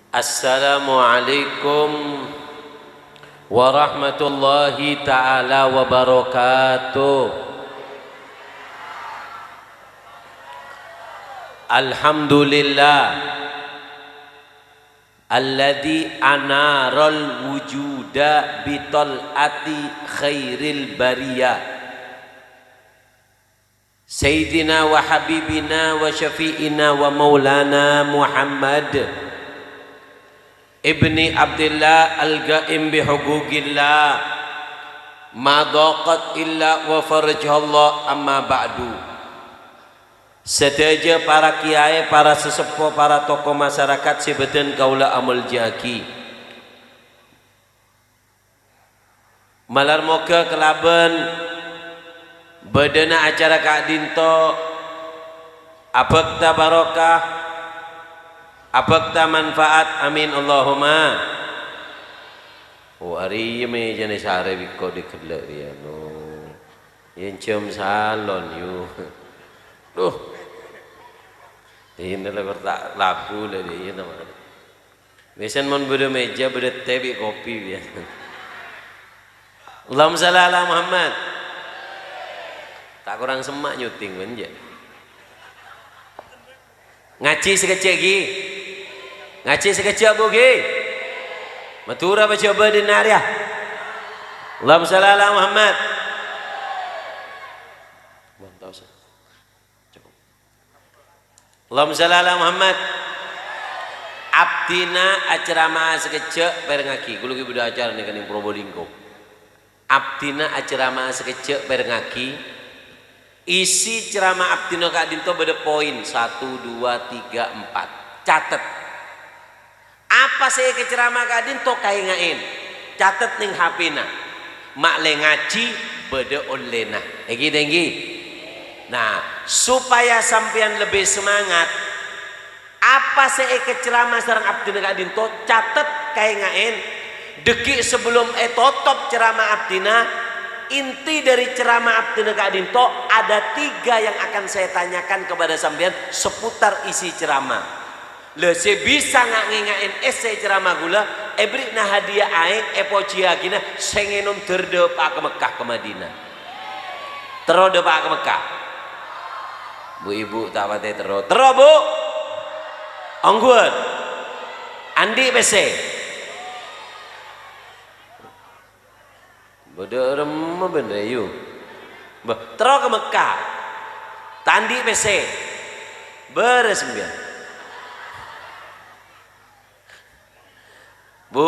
Assalamualaikum warahmatullahi ta'ala wabarakatuh. Alhamdulillah alladzi anaral wujuda bital'ati khairil bariyah Sayyidina wa habibina wa syafi'ina wa maulana Muhammad Ibni Abdillah al-Ga'im bihuquqillah ma daqat illa wa farjahallah amma ba'du. Sedaja para kiai, para sesepuh, para tokoh masyarakat sebedan kaula amul jaki malar moga kelaben bedana acara Kak Dinto abakta barokah, abakta manfaat, amin Allahumma. Oh hari ini jenis sare biko dikelak dia no yang cium salon you duh ini lah bertak lagu lah dia namanya biasanya mon beda meja beda teh kopi biasa. Allahumma shalli ala Muhammad. Tak kurang semak nyuting menja ngaji sekecil gi ngaji sekecil bugi matura baca benar ya. Allahumma shalli ala Muhammad. Mantap sah. Cukup. Allahumma shalli ala Muhammad. Abdina acerama sekecil perengaki kulo ki budak acara nih kan Probolinggo. Abdina acerama sekecil perengaki isi ceramah Abdina Kak Dinto beda poin 1, 2, 3, 4 catet apa saya ke ceramah Kak Dinto kaya ngain catet ning hapina mak le ngaji beda olena egi. Nah supaya sampean lebih semangat apa saya ke ceramah sareng Abdina Kak Dinto catet kaya ngain deki sebelum totop ceramah Abdina. Inti dari ceramah Abdina Kak Dinto ada 3 yang akan saya tanyakan kepada sampean seputar isi ceramah. Le saya bisa ngain esai ceramah gula ebri na hadiah aing epocia gina sengenum terde pak ke Mekah ke Madinah. Terode pak ke Mekah. Bu ibu tak pate tero bu. Ongguan. Andi bese. Bodoh remah bener yuk. Terus ke Mekah. Tandi PC. Beres sembilan. Bu,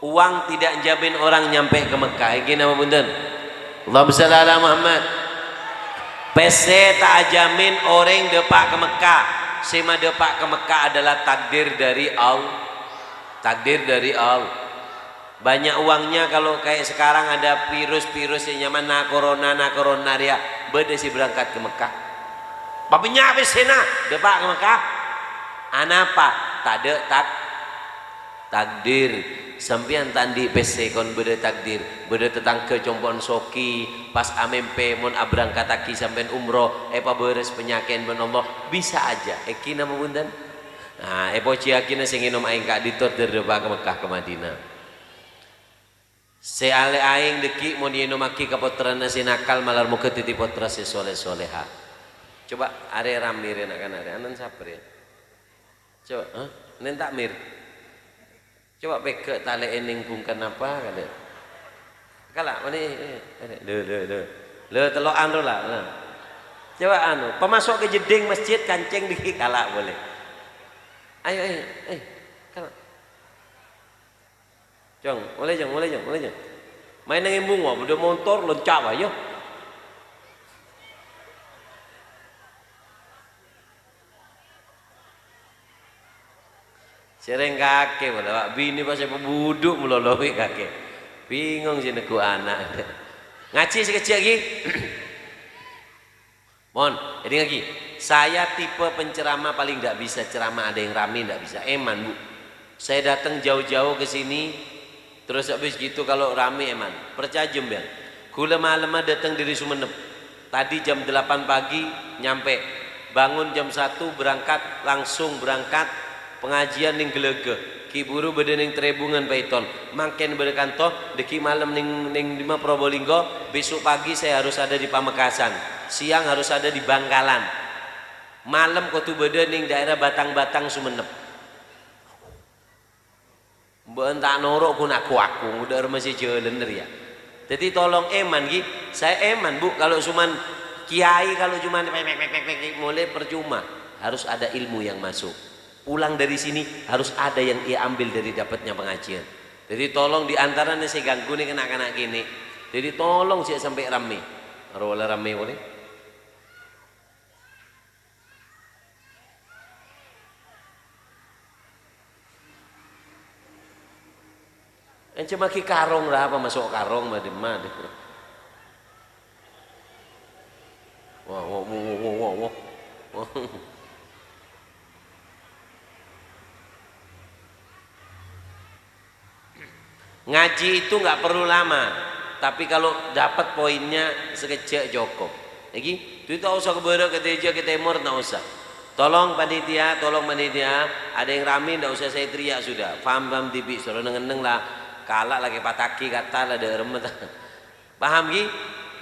uang tidak jamin orang nyampe ke Mekah. Ini nama bunten. Allahumma shalli ala Muhammad. PC tak jamin orang depak ke Mekah. Sema depak ke Mekah adalah takdir dari Allah. Takdir dari Allah. Banyak uangnya kalau kayak sekarang ada virus yang nyaman na corona dia beda sih berangkat ke Mekah. Babinya habis sana depak ke Mekah. Anapa? Tade takdir. Sampian tandi PC kon beda takdir. Beda tetang ke compon soki pas amempe mon abrangkat aki sampean umroh pa beres penyakit ben Allah bisa aja. Eki nama bundan. Nah, ciakina sing nginom aing Kak Ditor depak ke Mekah ke Madinah. Seale aing deki mau dienomaki kapotrana sinakal malar muka titi potra si soleh soleha. Coba are ramir kan are anan saper ya. Coba, nen takmir. Coba peke tale ening bungkan apa kada. Kala mana le telokan ro lah. Coba anu, pemasok ke jeding masjid kancing diki kala boleh. Ayo kala. Jong, mulai jong. Main dengan bunga, udah motor loncat ayo. Sering kakek, malah bini pas pebuduk melolohi kakek. Bingung sih neku anak. Ngaji sekecil lagi. Mohon, jadi lagi. Saya tipe penceramah paling tidak bisa ceramah ada yang rame tidak bisa. Eman bu, saya datang jauh-jauh ke sini. Terus habis gitu kalau rame eman percaya jemben gula malam datang dari Sumeneb tadi jam 8 pagi nyampe bangun jam 1 berangkat langsung berangkat pengajian ning Gelege. Ki buru bede ning Trebungan Paiton, mangken bede kanto deki malam ning Lima Probolinggo, besok pagi saya harus ada di Pamekasan, siang harus ada di Bangkalan, malam kudu bede ning daerah Batang-Batang Sumenep. Mbok tak norok kun aku udah masih jalan ya. Jadi tolong eman Ki, saya eman Bu, kalau cuman kiai, kalau cuman mulai percuma, harus ada ilmu yang masuk. Pulang dari sini harus ada yang ia ambil dari dapatnya pengajian. Jadi tolong diantaranya saya ganggu nih kena-kena gini. Jadi tolong saya sampai rame. Rola rame boleh. Cuma ki karong lah apa masuk karong madem. Wah. Ngaji itu nggak perlu lama, tapi kalau dapat poinnya sekejap Joko. Lagi, itu tak usah keberak ke teja ke timur, tak usah. Tolong panitia, ada yang rame, tak usah saya teriak sudah. Paham tipi, suruh neng lah, kalah lagi pataki kata lah ada remet. Paham Ki?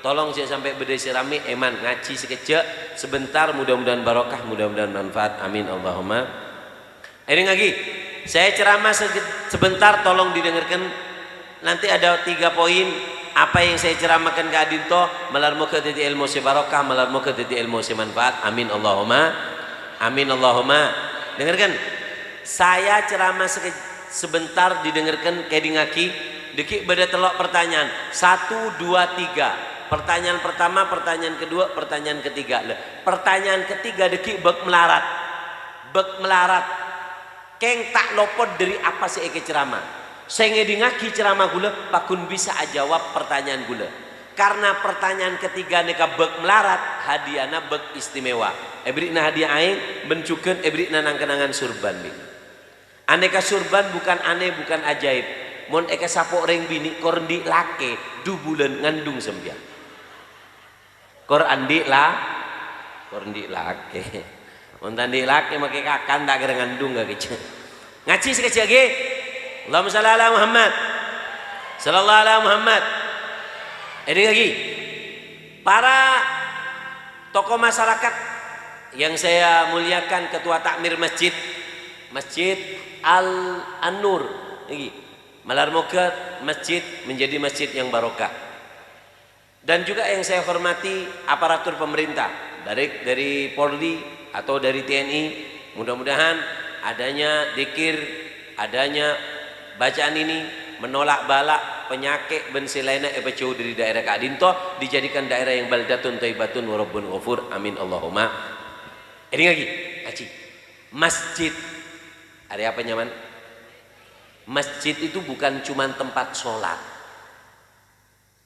Tolong saya sampai berdesi rame, eman ngaji sekejap, sebentar, mudah-mudahan barokah, mudah-mudahan manfaat. Amin Allahumma. Ini lagi, saya ceramah sebentar, tolong didengarkan. Nanti ada 3 poin apa yang saya ceramahkan ke Adinto, melarmu ke titik ilmu sebarokah, melarmu ke titik ilmu semanfaat. Amin Allahumma. Amin Allahumma. Dengarkan, saya ceramah sebentar didengarkan kedingaki deki beda telok pertanyaan 1, 2, 3. Pertanyaan pertama, pertanyaan kedua, pertanyaan ketiga. Pertanyaan ketiga deki bek melarat keng tak lopot dari apa sih ceramah. Saya ngedingaki ceramah gula pakun bisa jawab pertanyaan gula, karena pertanyaan ketiga neka bek melarat hadiahna bek istimewa. Ebrikna hadiah aing bencukeun ebrikna nang kenangan surban nih. Aneka surban bukan aneh, bukan ajaib. Mon eka sapok reng bini korndi lake du bulan ngandung sembian. Korndi lake. Mon tandi lake make kakan tak kira ngandung gak kece. Ngaji sekecil ge. Allahumma shalli ala Muhammad sallallahu ala Muhammad. Ini lagi para tokoh masyarakat yang saya muliakan, ketua takmir masjid Al-An-Nur lagi melarmoga masjid menjadi masjid yang barokah, dan juga yang saya hormati aparatur pemerintah dari Polri atau dari TNI. Mudah-mudahan adanya dzikir, adanya bacaan ini menolak balak penyakit bensilaina ebecau dari daerah Kadinto, dijadikan daerah yang baldatun thayyibatun wa rabbun ghafur. Amin Allahumma. Ini lagi ngaji masjid. Ada apa nyaman? Masjid itu bukan cuma tempat sholat.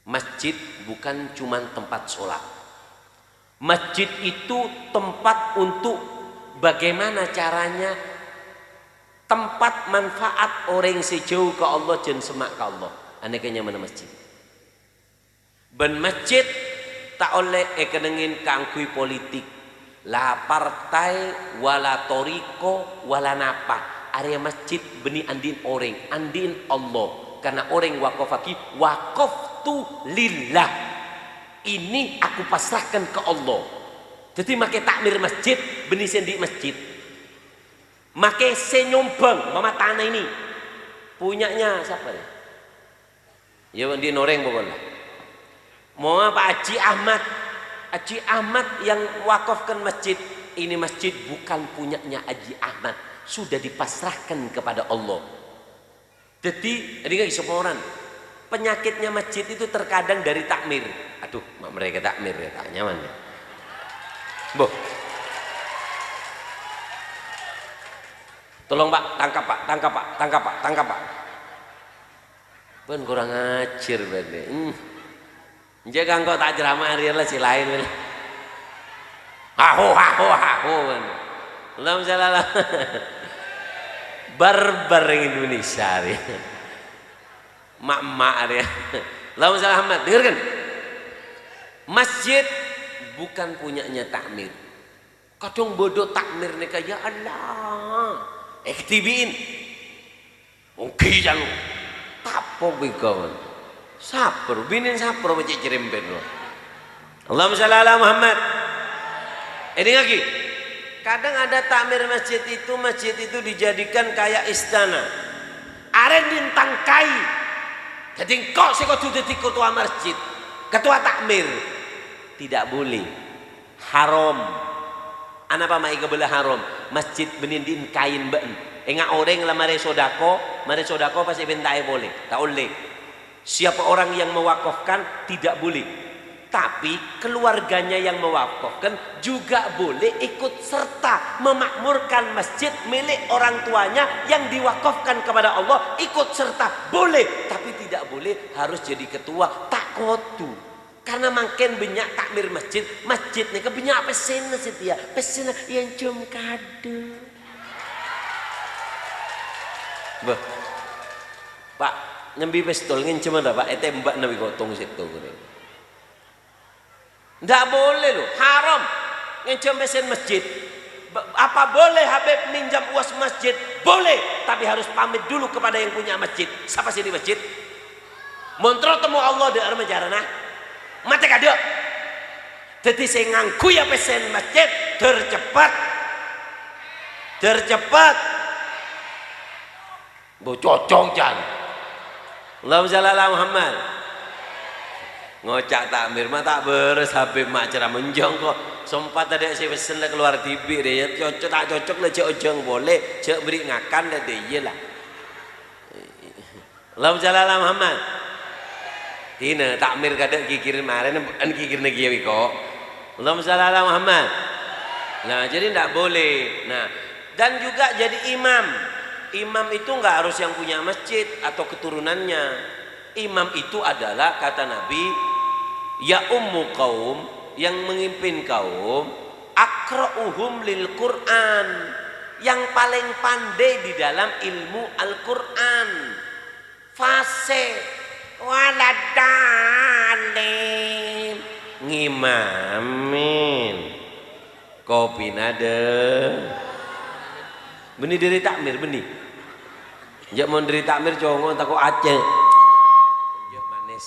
Masjid bukan cuma tempat sholat. Masjid itu tempat untuk bagaimana caranya, tempat manfaat orang sejauh ke Allah dan semak ke Allah. Anaknya mana masjid? Ben masjid tak oleh ekenengin kangkui politik, la partai wala toriko wala napa. Area masjid beni andin orang, andin Allah. Karena orang wakafaki wakaftu lillah. Ini aku pasrahkan ke Allah. Jadi makai takmir masjid beni sendi masjid. Make senyumbang mama tanah ini punyanya siapa ya? Ya di Noreng pokoknya. Mau apa Haji Ahmad yang wakafkan masjid. Ini masjid bukan punyanya Haji Ahmad, sudah dipasrahkan kepada Allah. Jadi ini semua orang penyakitnya masjid itu terkadang dari takmir. Aduh, mereka takmir ya tak nyaman ya. Boh. Tolong Pak, tangkap Pak. Ben kurang ajar bende. Jaga engkau tak ceramah hari lah si lain. Haho. Allahumma shalli ala barbar Indonesia ya. Mak-mak ya. Allahumma shalli ala Muhammad. Dengarkan. Masjid bukan punyanya takmir. Kadang bodoh takmir nih ya Allah. Ketibiin. Oke jangan. Tapo bigawan. Saper, binin saper macam ceremben lo. Allahumma shalli ala Muhammad. Ini lagi. Kadang ada takmir masjid itu dijadikan kayak istana. Aren bintang kai. Jadi kok sih kau jadi ketua masjid, ketua takmir. Tidak boleh. Haram. Anapa mai kebelah haram? Masjid benindin kain ben. Enggak orang lah mari sodako pasti bentai boleh. Tak boleh. Siapa orang yang mewakafkan tidak boleh. Tapi keluarganya yang mewakafkan juga boleh ikut serta memakmurkan masjid milik orang tuanya yang diwakafkan kepada Allah, ikut serta boleh, tapi tidak boleh harus jadi ketua tak kotu. Karena makin banyak takmir masjid nih kebanyak pesen setia pesen yang cum kado. Bah, Pak nyambi pistol ngincem ada Pak, tembak nabi gotong situ. Tidak boleh loh, haram ngincem pesen masjid. Apa boleh Habib minjam uas masjid? Boleh, tapi harus pamit dulu kepada yang punya masjid. Siapa sih di masjid? Montro temu Allah di arma jarana. Mate kado. Jadi saya ngangku ya pesen masjid tercepat. Bo cocok jan. Allahumma shalli ala Muhammad. Ngocak takmir mah tak beres Habib mak cara menjong kok. Sempat ada saya pesen lah keluar TV dia cocok tak cocok lah cek ojong boleh cek beri ngakan lah dia lah. Allahumma shalli ala Muhammad. Tina takmir kadang kikirin kemarin an kikir negeri kok. Allahumma shalli ala Muhammad. Nah jadi tidak boleh. Nah dan juga jadi imam. Imam itu nggak harus yang punya masjid atau keturunannya. Imam itu adalah kata Nabi ya ummu kaum, yang memimpin kaum, akra'uhum lil Quran, yang paling pandai di dalam ilmu Al-Quran. Fase waladalin ngimamin kopi nade benih dari takmir benih jak mau dari takmir jongon takut aceh jak manis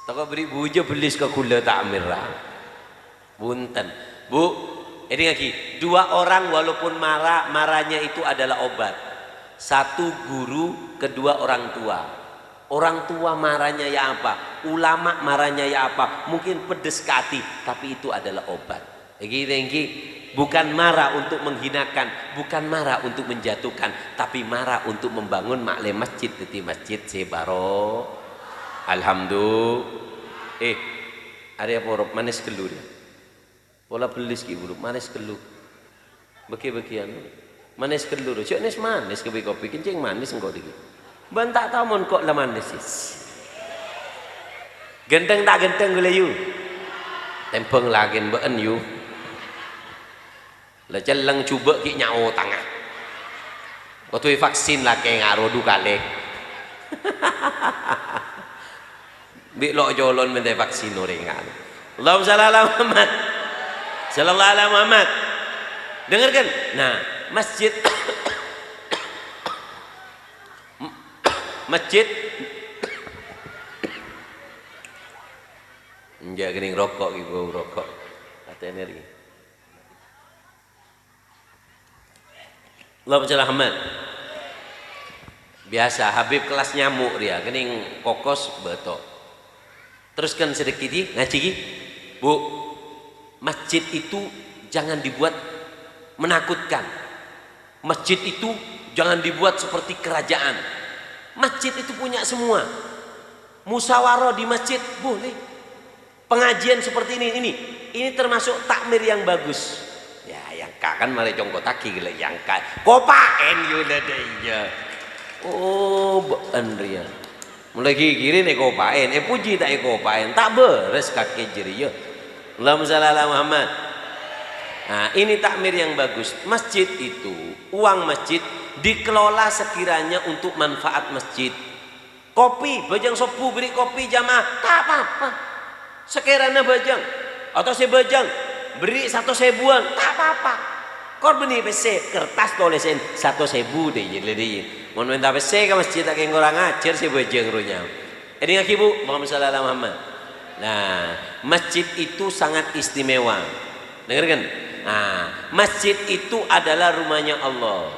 takut beri bujo belis ke gula takmir lah bunten bu ini lagi dua orang walaupun marahnya itu adalah obat. Satu guru, kedua orang tua. Orang tua marahnya ya apa, ulama marahnya ya apa, mungkin pedes ke hati, tapi itu adalah obat. Lagi bukan marah untuk menghinakan, bukan marah untuk menjatuhkan, tapi marah untuk membangun maklum masjid di masjid sebaro. Alhamdulillah. Ada apa manis kelur ya? Pola belis ki bulu manis kelur. Beki-bekian manis kelur. Cuk nes manis kopi kencing manis engkau dikit. Bantak tamon kok lah manis. Genteng tak genteng gule yu. Tempeng lagi mbeen yu. Lah celeng coba ki nyao tangah. Waktu vaksin lah kayak ngarodu kali. Bik lo jolon mentai vaksin orengan. Allahumma shalli ala Muhammad. Sallallahu alaihi Muhammad. Dengarkan. Nah, masjid enggak gening rokok ibu rokok kata energi. Allahumma shalli Muhammad. Biasa Habib kelas nyamuk dia gening kokos betok. Teruskan sedikit ngaji gi. Bu, masjid itu jangan dibuat menakutkan. Masjid itu jangan dibuat seperti kerajaan. Masjid itu punya semua. Musyawarah di masjid boleh. Pengajian seperti ini termasuk takmir yang bagus. Ya yang kan mari jongko taki gila yang kopaen yuda deya. Oh Andrea. Mulai kiri nih kopaen, puji tak kopaen, tak beres kaki jeri ya. Allahumma shalli ala Muhammad. Nah ini takmir yang bagus. Masjid itu uang masjid dikelola sekiranya untuk manfaat masjid. Kopi bajang sopu beri kopi jamaah tak apa-apa. Sekiranya bajang atau sebajang beri 1 sebuan tak apa-apa. Korban ni PC kertas tulisin 1.000 deh jadi. Mau minta PC ke masjid tak keng orang ajar sih bejeng runya. Ini ngaki bu, Muhammad sallallahu alaihi Muhammad. Nah, masjid itu sangat istimewa. Dengar kan? Nah, masjid itu adalah rumahnya Allah,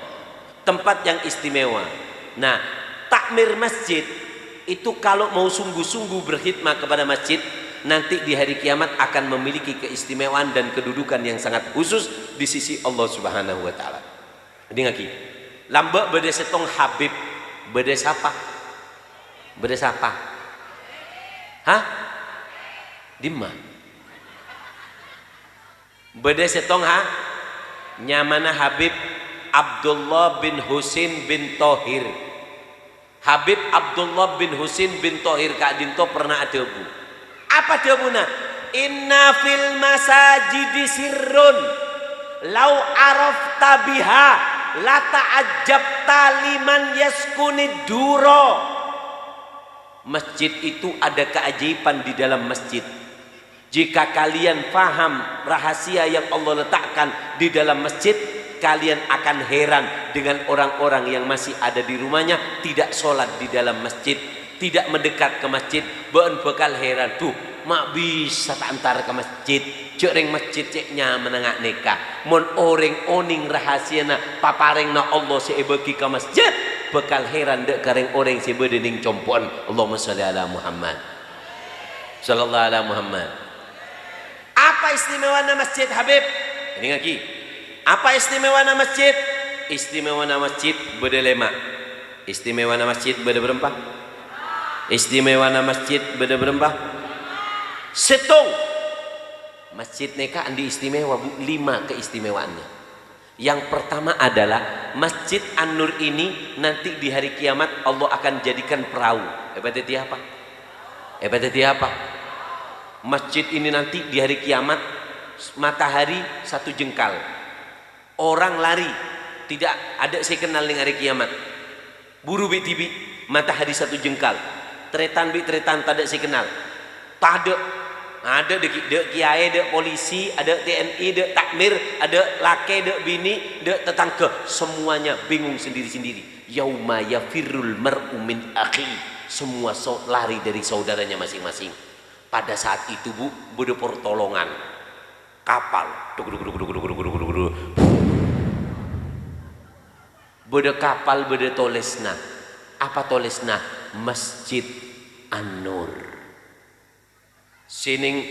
tempat yang istimewa. Nah, takmir masjid itu kalau mau sungguh-sungguh berkhidmat kepada masjid, nanti di hari kiamat akan memiliki keistimewaan dan kedudukan yang sangat khusus di sisi Allah Subhanahu wa taala. Ini ngaki. Lambak bede setong Habib, bede siapa? Bede siapa? Hah? Dimma. Bede setong ha? Nyamana Habib Abdullah bin Husin bin Tohir. Habib Abdullah bin Husin bin Tohir Kak Dinto pernah ada bu. Apa jawabnya? Inna fil masajidi sirrun lau arafta biha la ta'ajjabta liman yaskuni duro. Masjid itu ada keajaiban di dalam masjid. Jika kalian paham rahasia yang Allah letakkan di dalam masjid, kalian akan heran dengan orang-orang yang masih ada di rumahnya tidak sholat di dalam masjid, tidak mendekat ke masjid, bakal heran tuh mak bisa tak antar ke masjid, cek masjid ceknya menengak nikah, mon orang oning rahasia na papareng na Allah seebeki ke masjid, bakal heran dek kareng orang sebedening compon. Allahumma sholli ala Muhammad sallallahu alaihi Muhammad. Apa istimewa masjid Habib? Ini lagi. Apa istimewa masjid? Istimewa masjid beda lema. Istimewa masjid beda berapa? Istimewa masjid beda berapa? Setong. Masjid neka andi istimewa bu, 5 keistimewaannya. Yang pertama adalah Masjid An-Nur ini nanti di hari kiamat Allah akan jadikan perahu. Hebatnya apa? Hebatnya apa? Masjid ini nanti di hari kiamat matahari 1 jengkal. Orang lari, tidak ada saya kenal dengan hari kiamat. Buru tibi matahari 1 jengkal. Tretan tak ada saya kenal. Tak ada de kiai, de polisi, ada TNI, de takmir, ada laki, de bini, de tetangga, semuanya bingung sendiri-sendiri. Yauma yafirrul mar'u min akhi. Semua lari dari saudaranya masing-masing. Pada saat itu bu, bede pertolongan kapal, bede kapal, bede tolesna. Apa tolesna? Masjid An-Nur. Sining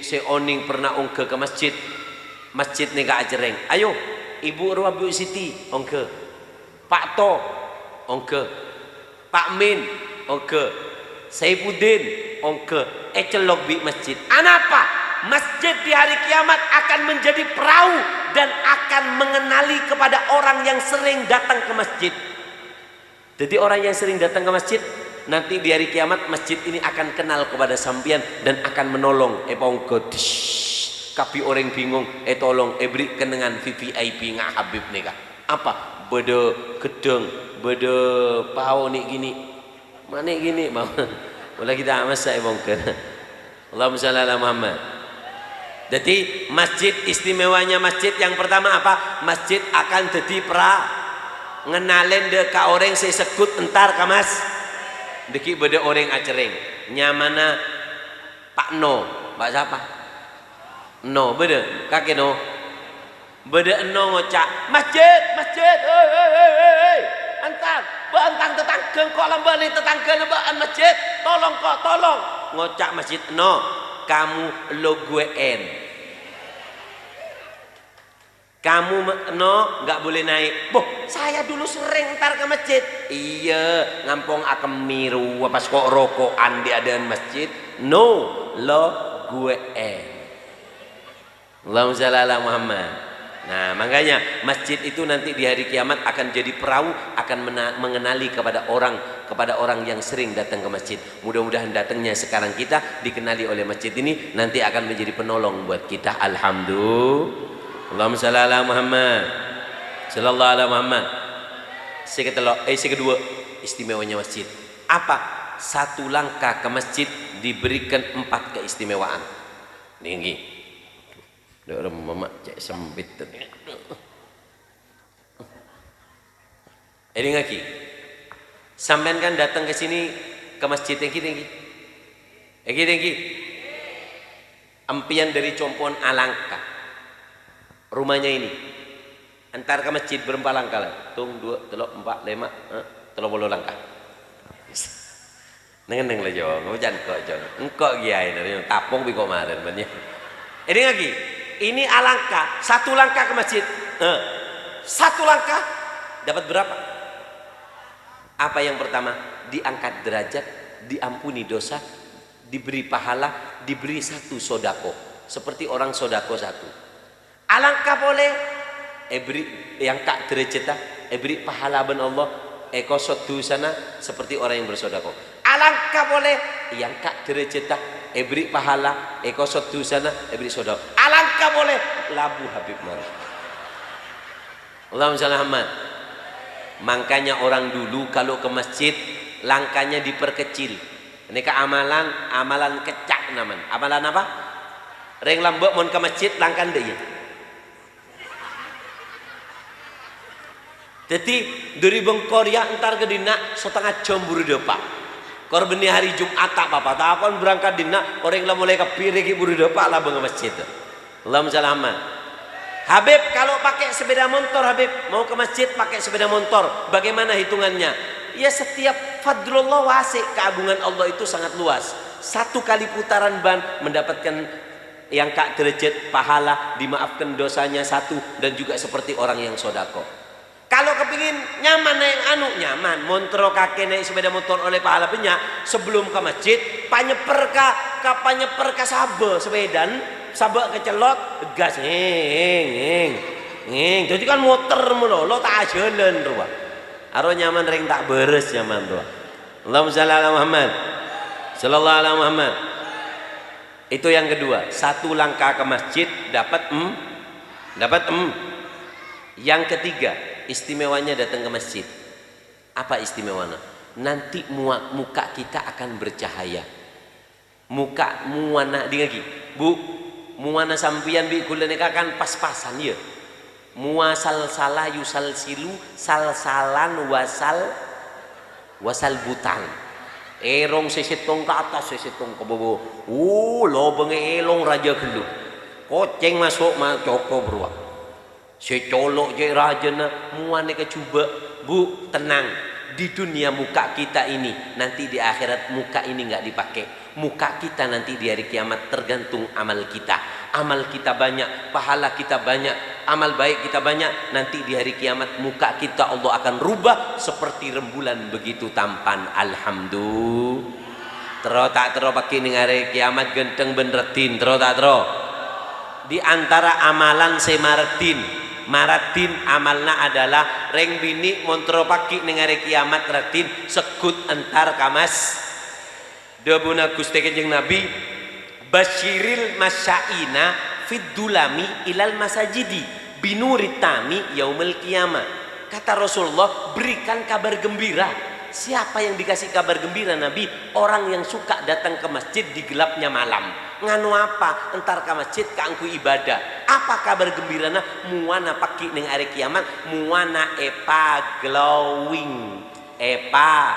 seoning pernah ongke ke masjid nih gak ajereng. Ayo Ibu Rabi Siti ongke, Pak To ongke, Pak Min ongke, Saifuddin ongke, celok bi masjid. Anapa? Masjid di hari kiamat akan menjadi perahu dan akan mengenali kepada orang yang sering datang ke masjid. Jadi orang yang sering datang ke masjid nanti di hari kiamat masjid ini akan kenal kepada sampian dan akan menolong ongke. Kapi orang bingung tolong beri kenangan VVIP ngak Habib nih kak. Apa? Bede gedeng, bede pau nih gini. Mana gini mau? Mulai kita masa ongke. Allahumma shalli ala Muhammad. Jadi masjid istimewanya masjid yang pertama apa? Masjid akan jadi ngenalen de ka orang saya sekut entar ka mas. Deki beda orang acereng. Nyamana Pak No, Pak siapa? No beda, kakek No. Beda No ngocak masjid, hei, antar, bantang tetangga kok lambat nih tetangga nambaan masjid, tolong kok, tolong. Ngocak masjid No, kamu lo gue N. Kamu no nggak boleh naik. Boh, saya dulu sering ntar ke masjid. Iya, ngampong akan miru pas kok rokokan di adaan masjid. No, lo gue Allahumma shalli ala Muhammad. Nah, makanya masjid itu nanti di hari kiamat akan jadi perahu, akan mengenali kepada orang yang sering datang ke masjid. Mudah-mudahan datangnya sekarang kita dikenali oleh masjid ini nanti akan menjadi penolong buat kita. Alhamdulillah. Allahumma shalli ala Muhammad sallallahu alaihi Muhammad. Kedua istimewanya masjid apa? 1 langkah ke masjid diberikan 4 keistimewaan. Tinggi Dek mama cek sempit. Ini ngaki. Sampean kan datang ke sini ke masjid tinggi. Empian dari Compon Alangka. Rumahnya ini. Antar ke masjid berapa langkah lah? Tung 2, 3, 4, 5, 30 langkah. Neng lah Jawa, ngajan kok Jawa. Engkok kiai dari tapung bi kemarin banyak. Ini lagi. Ini Alangka, 1 langkah ke masjid. 1 langkah dapat berapa? Apa yang pertama? Diangkat derajat, diampuni dosa, diberi pahala, diberi 1 sodako. Seperti orang sodako 1. Alangkah boleh, beri yang kak derajat, beri pahala ben Allah, ekosot sana seperti orang yang bersodako. Alangkah boleh, yang kak derajat, beri pahala, ekosot sana, beri sodako. Alangkah boleh, labu Habib Maruf. Allahumma shalli Muhammad. Makanya orang dulu kalau ke masjid langkahnya diperkecil. Ini ke amalan kecak naman. Amalan apa? Reng lambok mon ke masjid langkah deh ya. Jadi dari Bengkoria entar ke dina setengah jam buru depak. Korbeni hari Jumat tak apa-apa. Takon berangkat dina orang lah mulai kepiri buru depak lah bang masjid. Allahumma shalli Muhammad. Habib kalau pakai sepeda motor, Habib mau ke masjid pakai sepeda motor, bagaimana hitungannya? Ya setiap fadlullah wasi, keagungan Allah itu sangat luas. 1 kali putaran ban mendapatkan yang kak derajat pahala, dimaafkan dosanya 1, dan juga seperti orang yang sodako. Kalau kepingin nyaman naik nyaman, montro kakek naik sepeda motor oleh pahala banyak. Sebelum ke masjid, panyeper ka sepedan. Sabak kecelot gas ngeng. Jadi kan motor melolo tak jalan ruah. Aro nyaman ring tak beres nyaman ruah. Allahumma shalli ala Muhammad. Sallallahu alaihi Muhammad. Itu yang kedua, 1 langkah ke masjid dapat Yang ketiga, istimewanya datang ke masjid. Apa istimewanya? Nanti muka kita akan bercahaya. Muka muana lagi. Bu, muana sampian bi kuleneka kan pas-pasan ya. Muasal salah yusal silu salsalan wasal butang. Erong sesetong ke atas sesetong ke bawah. Lobeng elong raja gelu. Koceng masuk coko beruang. Secolok je raja na muane ke coba. Bu tenang. Di dunia muka kita ini, nanti di akhirat muka ini nggak dipakai. Muka kita nanti di hari kiamat tergantung amal kita. Amal kita banyak, pahala kita banyak, amal baik kita banyak. Nanti di hari kiamat muka kita Allah akan rubah seperti rembulan begitu tampan. Alhamdulillah. Tero tak tero pakai ning hari kiamat genteng benretin. Tero tak tero. Di antara amalan semaratin. Maratin amalna adalah reng bini montro paki nengare kiamat ratin sekut antar kamas debuna Gusti Kanjeng Nabi basyiril masyaina fid dulami ilal masajidi binuritami yaumil kiamat. Kata Rasulullah, berikan kabar gembira. Siapa yang dikasih kabar gembira Nabi? Orang yang suka datang ke masjid di gelapnya malam. Nganu apa? Entar ke masjid keangku ibadah. Apa kabar gembirana? Muana paki neng hari kiamat. Muana epa glowing. Epa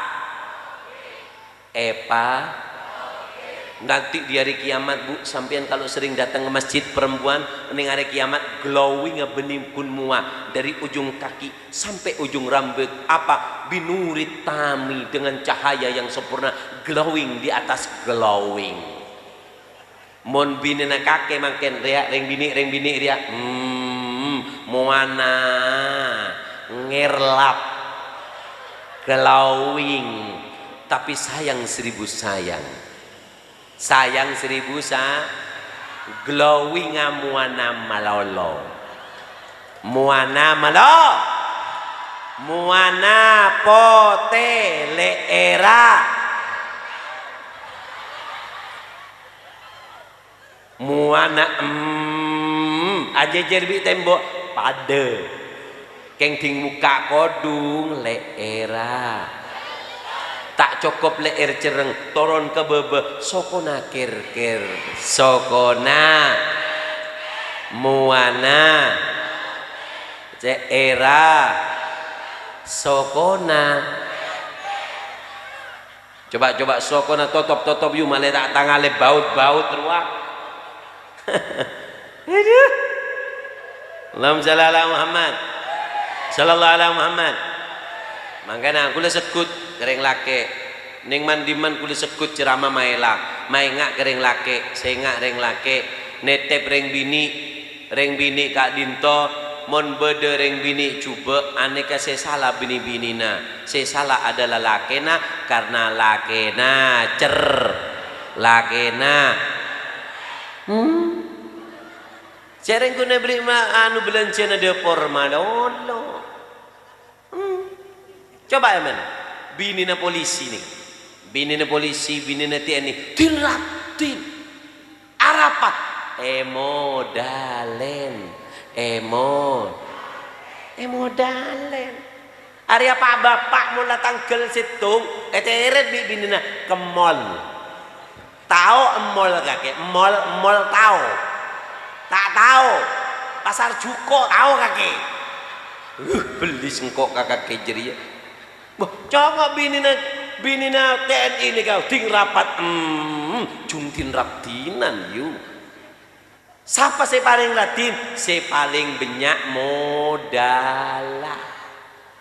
nanti di hari kiamat bu, sampean kalau sering datang ke masjid perempuan neng hari kiamat glowing bening pun mua dari ujung kaki sampai ujung rambut. Apa? Binurit tami, dengan cahaya yang sempurna, glowing di atas glowing. Mon binena kakek makin riak reng bini riak muana ngerlap glowing, tapi sayang 1000 sayang. Sayang 1000 glowing muana malolo. Muana malo. Muana potele era. Muana aja jerbi tembok pada. Keng ting muka kodung le era. Tak cukup leer cereng turun ke bebe sokona kir sokona muana era sokona. Coba sokona totop yu malah tak tangale baut ruak. Aduh. Allahumma shalli ala Muhammad sallallahu alaihi Muhammad. Mangkana kula sekut kereng lake ning mandiman kula sekut ceramah maela maengak kereng lake sengak reng lake netep reng bini kak dinto mon bede reng bini coba aneka sesala bini-binina sesala adalah lakena karena lakena lakena cereng kuna beri anu belancana de pormadolo coba ya mana binina polisi nih binina polisi binina TNI tin arapat emodalen hari apa bapak mula tanggal situng eteret binina ke mall tahu mall kakek mall tahu tak tahu pasar Juko tahu kakek beli sengkok kakak kejeria coba binina TNI ini kau ting rapat jungtin raptinan yuk siapa saya paling latin saya paling banyak modala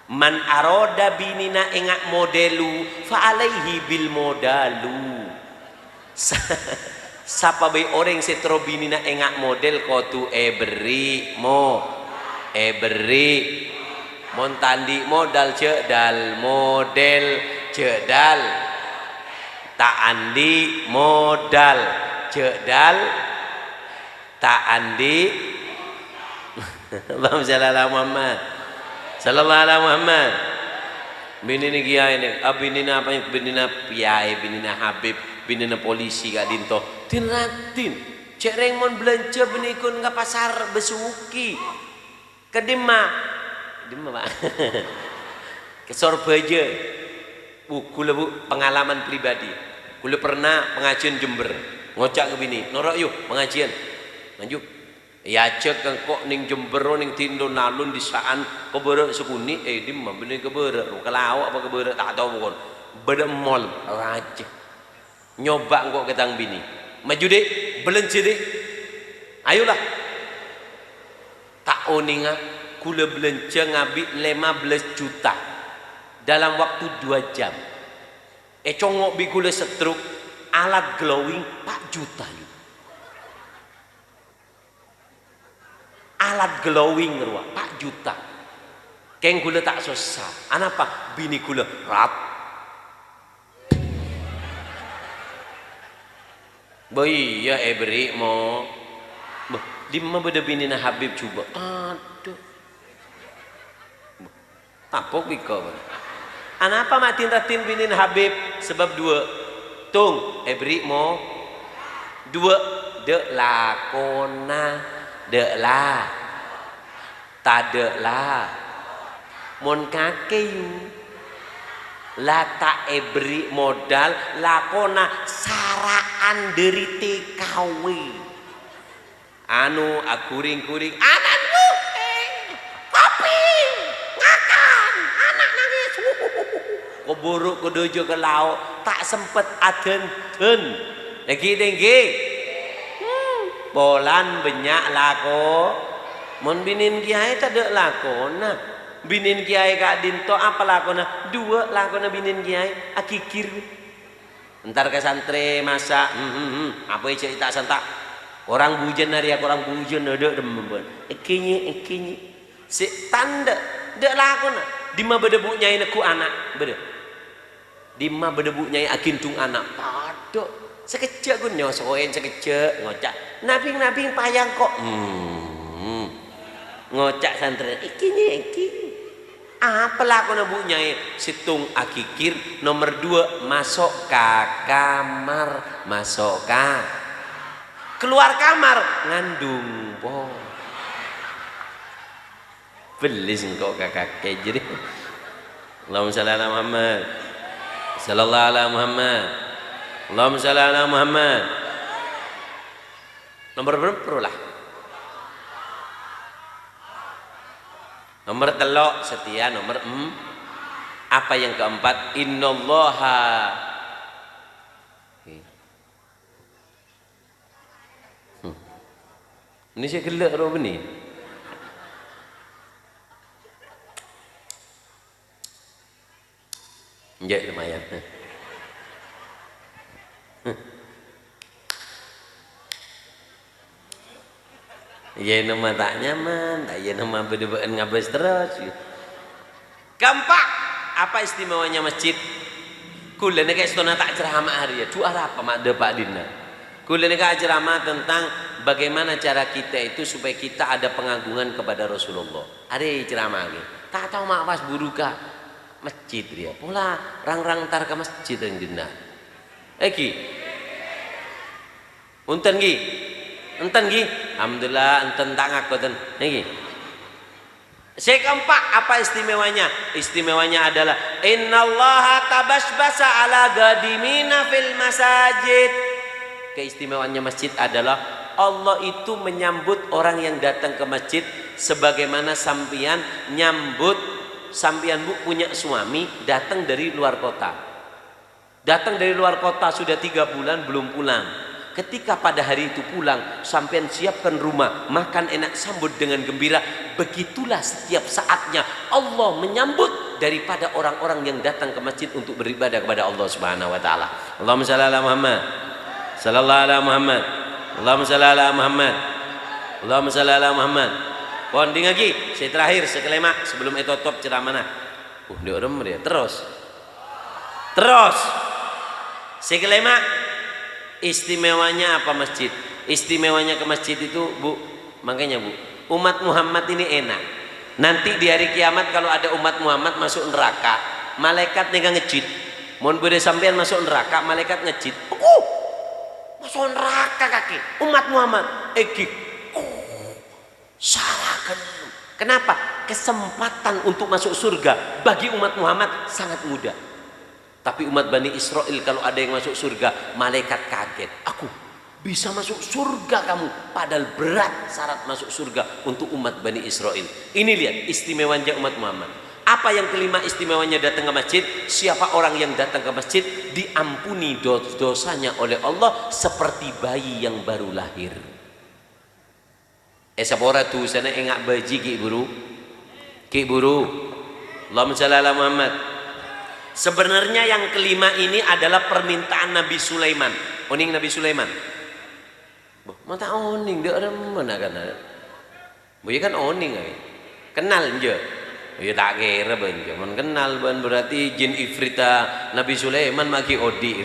man aroda binina engak modelu fa alaihi bil modalu siapa bayi orang setro binina engak model kau tu beri montandi modal cedal model cedal tak andi modal cedal tak andi Allahumma shalli ala Muhammad sallallahu alaihi Muhammad binina kiai ini binina apa binina piai binina Habib binina polisi kak dinto tin cek rengmon belanja benikun ke pasar besuki ke Dima Pak ke Sorbaja kula bu pengalaman pribadi kula pernah pengajian Jember ngocak ke bini norok yuk pengajian lanjut ya cek kok ning Jember ning Tindo nalun di saan keberek sekuni Dima bener keberek kelawak apa keberek tak tahu pokon beda mall aja nyoba kok ketang bini maju deh belanja deh ayolah tak oninga kula belanja ngabik 15 juta dalam waktu 2 jam congok bi kula setruk alat glowing 4 juta yuk. Alat glowing ruang 4 juta keng kula tak susah anapa bini kula rat boy ya beri mau Dima beda bini na Habib coba aduh tapok biko anapa matin ratin bini na Habib sebab 2 tung beri mau 2 de lakona de la tade la mon kake yu lata beri modal lakona saraan dari TKW anu akuring-kuring anak lu kopi ngakan anak nangis keburuk kedojo ke laut tak sempet aden lagi tinggi bolan banyak lako mon binin kiai tak ada lakona binin kiai kak dinto apa lakona 2 lakona binin kiai akikir ntar ke santri masak apa yang tak santak orang bujan hari aku orang bujan ada demben ikinyi si tanda dek lakona Dima bedebu nyai neku anak bede Dima bedebu nyai akintung anak padok sekecek gun nyosoin sekecek ngocak nabing payang kok ngocak santri ikinyi apa lakona bu nyai situng akikir nomor 2 masuk ke kamar masuk ke keluar kamar ngandung po belis engkau kakak jadi Allahumma shalli ala Muhammad sallallahu ala Muhammad Allahumma shalli ala Muhammad nomor berapa lah Nomor telok setia, nomor apa yang keempat? Innallaha ini saya gelak roh ni. Ya lumayan. Ya nama tak nyaman, ya nama berdebaan ngabas terus. Keempat, apa istimewanya masjid? Kulene kayak stona tak ceramah hari ya. Dua apa mak Pak Dina? Kulene kayak ceramah tentang bagaimana cara kita itu supaya kita ada pengagungan kepada Rasulullah. Hari ceramah lagi. Tak tahu mak pas buruka masjid dia. Pola rang-rang tar ke masjid yang Dina. Eki. Unten gi. Enten gi, alhamdulillah enten tak ngaku enten. Niki. Saya keempat apa istimewanya? Istimewanya adalah innallaha tabasbasa ala gadimina fil masajid. Keistimewaannya masjid adalah Allah itu menyambut orang yang datang ke masjid sebagaimana sampian nyambut sampian bu punya suami datang dari luar kota. Datang dari luar kota sudah 3 bulan belum pulang. Ketika pada hari itu pulang, sampean siapkan rumah, makan enak, sambut dengan gembira. Begitulah setiap saatnya Allah menyambut daripada orang-orang yang datang ke masjid untuk beribadah kepada Allah Subhanahu wa taala. Allahumma shalli ala Muhammad. Sallallahu ala Muhammad. Allahumma shalli ala Muhammad. Allahumma shalli ala Muhammad. Ponding lagi, saya terakhir sekelemak sebelum itu top ceramah nah. Dia orang dia terus. Sekelemak. Istimewanya apa masjid? Istimewanya ke masjid itu bu, makanya bu, umat Muhammad ini enak. Nanti di hari kiamat kalau ada umat Muhammad masuk neraka, malaikat nega ngejit. Mohon boleh sampean masuk neraka, malaikat ngejit. Masuk neraka kaki, umat Muhammad. Salah kan? Kenapa? Kesempatan untuk masuk surga bagi umat Muhammad sangat mudah. Tapi umat Bani Israel kalau ada yang masuk surga, malaikat kaget. Aku bisa masuk surga kamu. Padahal berat syarat masuk surga untuk umat Bani Israel. Ini lihat istimewanya umat Muhammad. Apa yang kelima istimewanya datang ke masjid? Siapa orang yang datang ke masjid diampuni dosanya oleh Allah seperti bayi yang baru lahir. Sapora tu sana engak baji ki buru. Allahumma shalli ala Muhammad. Sebenarnya yang kelima ini adalah permintaan Nabi Sulaiman. Oning Nabi Sulaiman. Mata oning dia orang mana kan? Bukan kan oning ay. Kenal je. Ya tak kira ben. Man kenal ben berarti jin ifrita Nabi Sulaiman maki odi.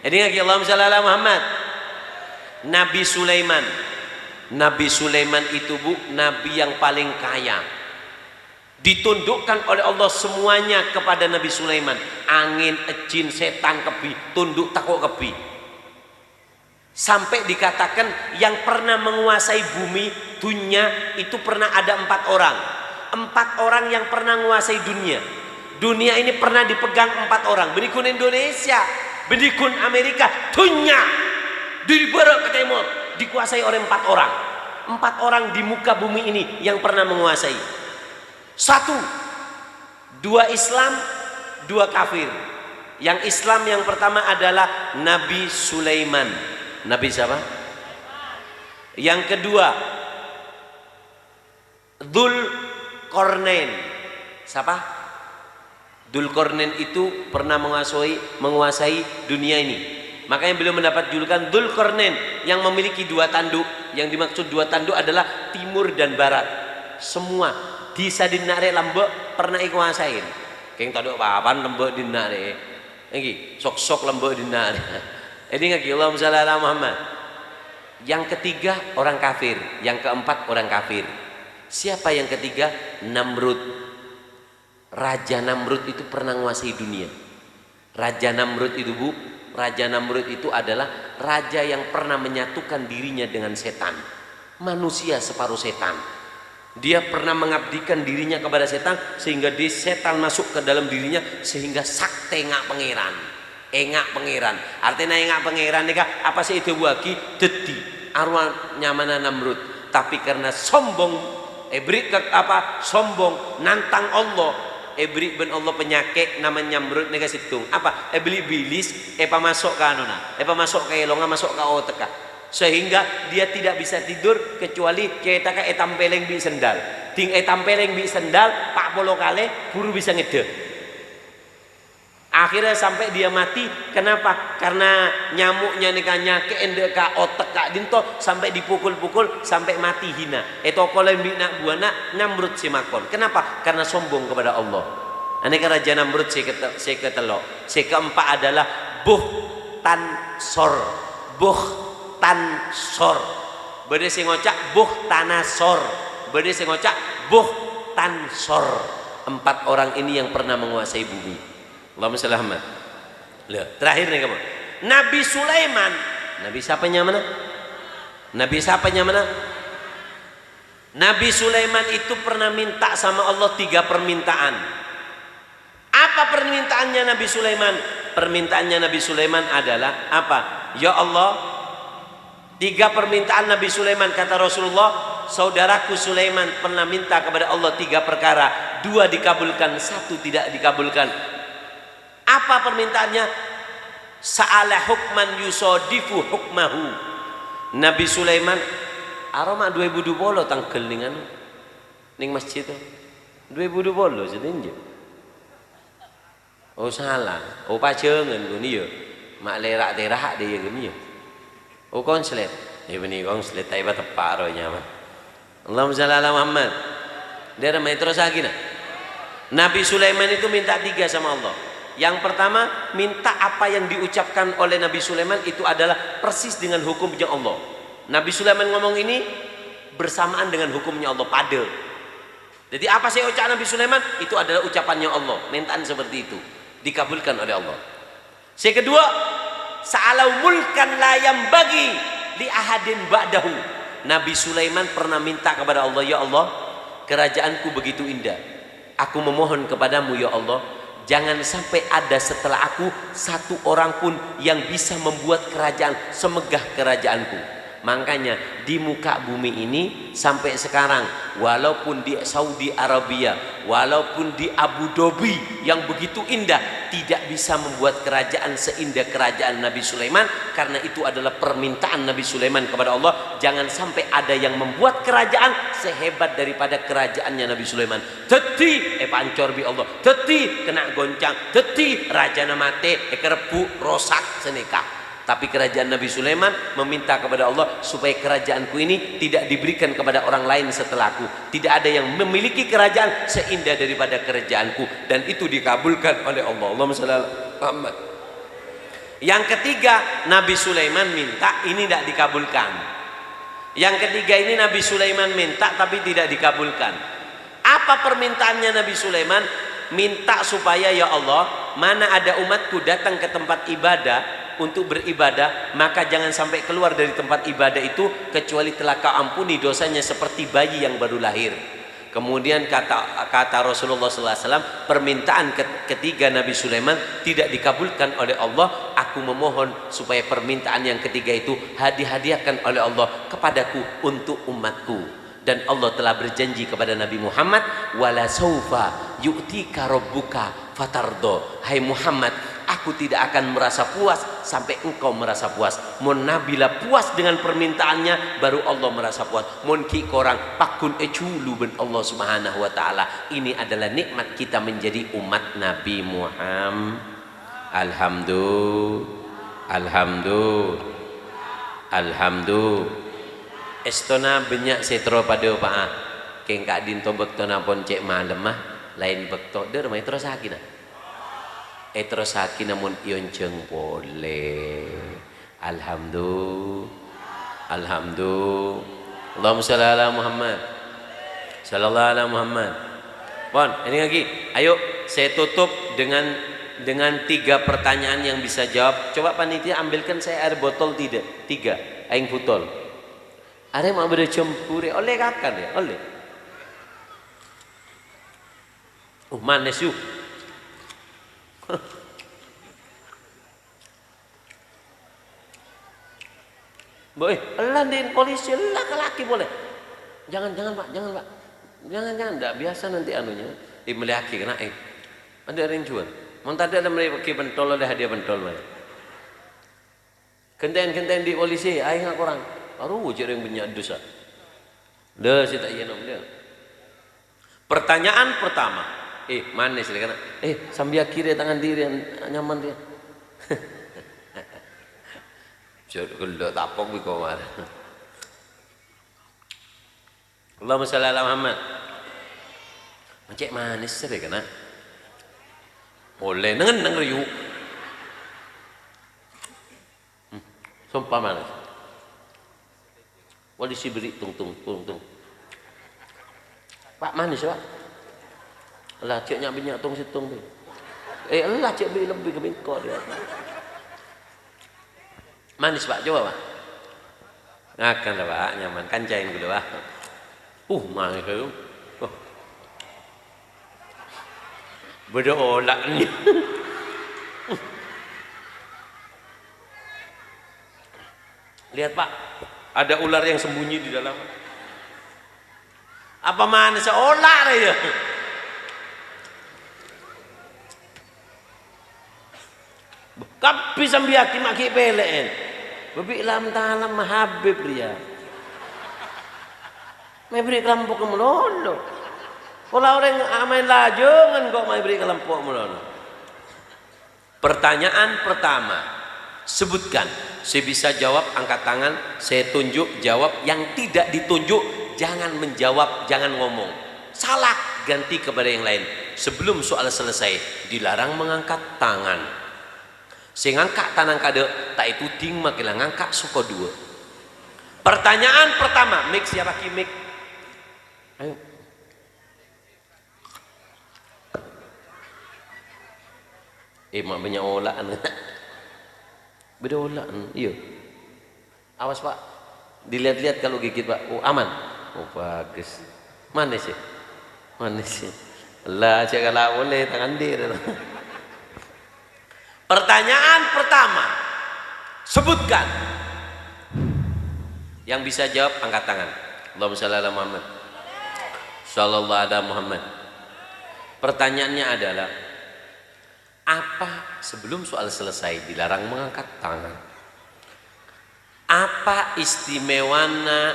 Ini lagi Allahumma shalli ala Muhammad. Nabi Sulaiman. Nabi Sulaiman itu bu nabi yang paling kaya. Ditundukkan oleh Allah semuanya kepada Nabi Sulaiman. Angin, jin, setan, kebi, tunduk takut kebi. Sampai dikatakan yang pernah menguasai bumi dunia itu pernah ada 4 orang. 4 orang yang pernah menguasai dunia. Dunia ini pernah dipegang 4 orang. Benikun Indonesia, benikun Amerika, dunia dari barat ke timur dikuasai oleh 4 orang. 4 orang di muka bumi ini yang pernah menguasai. 1, 2 Islam, 2 kafir. Yang Islam yang pertama adalah Nabi Sulaiman. Nabi siapa? Yang kedua Dzulqarnain. Siapa? Dzulqarnain itu pernah menguasai dunia ini. Makanya beliau mendapat julukan Dzulqarnain yang memiliki 2 tanduk. Yang dimaksud 2 tanduk adalah timur dan barat. Semua di sadinare lambek pernah ikuasain. Keng taduk papan lembek dinare. Iki sok-sok lembek dinare. Ini ngaki Allahumma shalli ala Muhammad. Yang ketiga orang kafir, yang keempat orang kafir. Siapa yang ketiga? Namrud. Raja Namrud itu pernah menguasai dunia. Raja Namrud itu bu, Raja Namrud itu adalah raja yang pernah menyatukan dirinya dengan setan. Manusia separuh setan. Dia pernah mengabdikan dirinya kepada setan sehingga setan masuk ke dalam dirinya sehingga sakte engak pangeran. Engak pangeran. Artinya engak pangeran nika apa sih itu wagi dedi arwah nyamana Namrud. Tapi karena sombong Ibrik apa sombong nantang Allah. Ibrik ben Allah penyakit namanya nyamrut nega situng. Apa? Beli bilis masuk ke anuna. Masuk ke elonga masuk ke otak. Sehingga dia tidak bisa tidur kecuali kita ka tampeleng bi sendal. Ting tampeleng bi sendal pak polo kale buru bisa ngede. Akhirnya sampai dia mati. Kenapa? Karena nyamuknya nikahnya keende ka otak kak dinto sampai dipukul-pukul sampai mati hina. Kalau nak buana Namrud si makon. Kenapa? Karena sombong kepada Allah. Aneka raja Namrud si ketelok. Si keempat adalah Buhtansor. Buhtansor. Bede si ngocak Buhtanasor. Bede si ngocak Buhtansor. 4 orang ini yang pernah menguasai bumi. Allahumma shalli Muhammad. Terakhir nih kamu. Nabi Sulaiman. Nabi siapanya mana? Nabi siapanya mana? Nabi Sulaiman itu pernah minta sama Allah 3 permintaan. Apa permintaannya Nabi Sulaiman? Permintaannya Nabi Sulaiman adalah apa? Ya Allah, 3 permintaan Nabi Sulaiman kata Rasulullah. Saudaraku Sulaiman pernah minta kepada Allah 3 perkara. 2 dikabulkan, 1 tidak dikabulkan. Apa permintaannya? Sa'ala hukman yusodifu hukmahu. Nabi Sulaiman aroma 2020 tangkel ning masjid 2020 sedinje. Oh salah. Oh pacengen guni ya. Mak lerak terak dia guni ya. Oh konslet. Ya beni konslet tai tepak ronya mah. Allahumma shalli ala Muhammad. Dia ramai terus lagi nah. Nabi Sulaiman itu minta 3 sama Allah. Yang pertama, minta apa yang diucapkan oleh Nabi Sulaiman itu adalah persis dengan hukumnya Allah. Nabi Sulaiman ngomong ini bersamaan dengan hukumnya Allah, pade. Jadi apa sih ucapan Nabi Sulaiman? Itu adalah ucapannya Allah. Mintaan seperti itu dikabulkan oleh Allah. Yang kedua, sa'alau mulkan la yambagi li ahadin ba'dahu. Nabi Sulaiman pernah minta kepada Allah, ya Allah, kerajaanku begitu indah. Aku memohon kepadamu ya Allah, jangan sampai ada setelah aku 1 orang pun yang bisa membuat kerajaan semegah kerajaanku. Makanya di muka bumi ini sampai sekarang, walaupun di Saudi Arabia, walaupun di Abu Dhabi yang begitu indah, tidak bisa membuat kerajaan seindah kerajaan Nabi Sulaiman. Karena itu adalah permintaan Nabi Sulaiman kepada Allah, jangan sampai ada yang membuat kerajaan sehebat daripada kerajaannya Nabi Sulaiman. Teti pancor bi Allah, teti kena goncang, teti raja mate kerebu rosak seneka. Tapi kerajaan Nabi Sulaiman meminta kepada Allah supaya kerajaanku ini tidak diberikan kepada orang lain setelahku. Tidak ada yang memiliki kerajaan seindah daripada kerajaanku. Dan itu dikabulkan oleh Allah. Allahumma shalli ala Muhammad. Yang ketiga, Nabi Sulaiman minta, ini tidak dikabulkan. Yang ketiga ini Nabi Sulaiman minta tapi tidak dikabulkan. Apa permintaannya Nabi Sulaiman? Minta supaya ya Allah, mana ada umatku datang ke tempat ibadah untuk beribadah, maka jangan sampai keluar dari tempat ibadah itu kecuali telah kau ampuni dosanya seperti bayi yang baru lahir. Kemudian kata Rasulullah SAW, permintaan ketiga Nabi Sulaiman tidak dikabulkan oleh Allah. Aku memohon supaya permintaan yang ketiga itu dihadiahkan oleh Allah kepadaku untuk umatku. Dan Allah telah berjanji kepada Nabi Muhammad, wala saufa yu'tika rabbuka fatardo. Hai Muhammad, aku tidak akan merasa puas sampai engkau merasa puas. Mon nabila puas dengan permintaannya, baru Allah merasa puas. Mon ki korang pakun eculu ben Allah Subhanahu wa taala. Ini adalah nikmat kita menjadi umat Nabi Muhammad. Alhamdulillah. Estona banyak setro pada pak. Keng kak dinto bektona pon cek malam mah lain bekto der mai terus sakina. Terus sakina mun ion ceng boleh. Alhamdulillah. Allahumma shalli ala Muhammad. Sallallahu ala Muhammad. Pon, ini lagi. Ayo saya tutup dengan 3 pertanyaan yang bisa jawab. Coba panitia ambilkan saya air botol 3 aing botol. Are mau beda cempure oleh kakan ya, oleh. Manis yuk. Boy, elan din polisi laki-laki boleh. Jangan Pak. Jangan, enggak biasa nanti anunya. Meliaki kena ada yang jual. Mau tadi ada mereka pentol ada hadiah pentol mana. Kenten di polisi, aing ngak orang. Baru wujud yang banyak dosa. Dah saya tak iya nom dia. Pertanyaan pertama, mana sih kena? Sambil kiri tangan diri nyaman dia. Jadi kalau tapok bi komar. Allahumma shalli ala Muhammad. Macam manis sih kena. Boleh neng riu. Sumpah manis. Wali si beri tung. Pak manis pak. Lah cek nyak minyak tung situng tu. Lah cek beri lebih ke bengkok dia. Manis pak, coba pak. Ngakan lah pak, nyaman. Kancain dulu pak. Manis tu. Beda olak ni. Lihat pak, ada ular yang sembunyi di dalam. Apa manis olak dia? Kapi sambil maki pelen. Bebi lam talam mahabib dia. Mai beri kelampok melolo. Kalau orang main lajongan kok mai beri kelampok melolo. Pertanyaan pertama, sebutkan. Saya bisa jawab, angkat tangan. Saya tunjuk, jawab. Yang tidak ditunjuk, jangan menjawab, jangan ngomong. Salah, ganti kepada yang lain. Sebelum soal selesai, dilarang mengangkat tangan. Saya ngangkat tangan kade, tak itu ting makilah ngangkat suko dua. Pertanyaan pertama, mik siapa ki mik? Ayo. Mak banyak olakan. Beda olakan, iya. Awas pak, dilihat-lihat kalau gigit pak. Aman. Bagus. Manis sih, manis sih. Lah cakap lah boleh tangan dia. Pertanyaan pertama, sebutkan. Yang bisa jawab angkat tangan. Allahumma shalli ala Muhammad. Sallallahu ala Muhammad. Pertanyaannya adalah, apa sebelum soal selesai dilarang mengangkat tangan? Apa istimewanya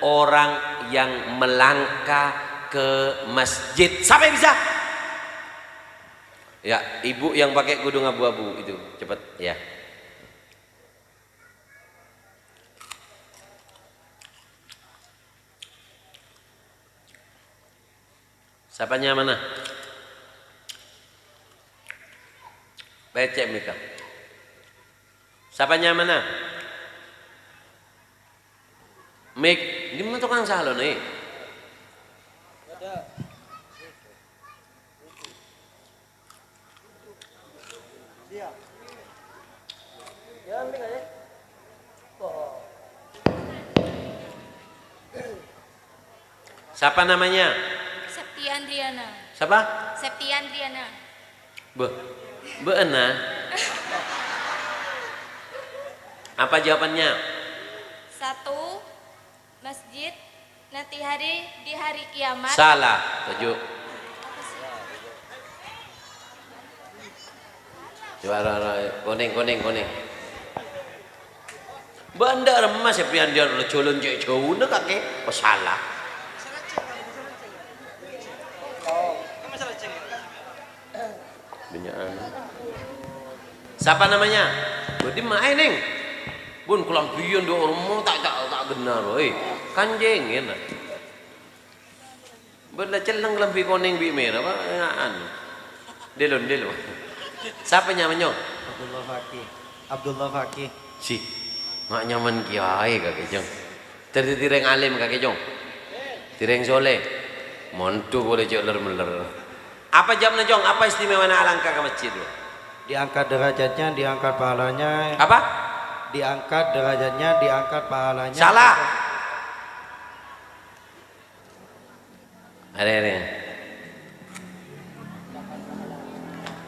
orang yang melangkah ke masjid? Siapa yang bisa? Ya, ibu yang pakai kudung abu-abu itu, cepat ya. Siapanya mana? Becek Mika. Siapanya mana? Mik, di mana tukang salon nih? Ada. Siap. Ya, Mik aja. Siapa namanya? Septiandriana. Siapa? Septiandriana. Beena. Apa jawabannya? 1. Masjid nanti di hari kiamat. Salah. 7. Juara kuning. Bandar emas ya pian dia colon cek jauh nak kakek. Oh salah. Benyaan. Siapa namanya? Berarti main neng. Bun kelampian do orang tak benar, kanjeng ya. Benda celang kelampi kuning bi merah apa ngaan. Delon. Siapa namanya? Abdullah Fakih. Si. Mak nyaman kiai kakek jong. Tireng alim kakek jong. Tireng soleh. Montu boleh cek meler. Apa jamnya jong? Apa istimewanya alangkah ke masjid? Diangkat derajatnya, diangkat pahalanya. Apa? Diangkat derajatnya, diangkat pahalanya. Salah. Ada.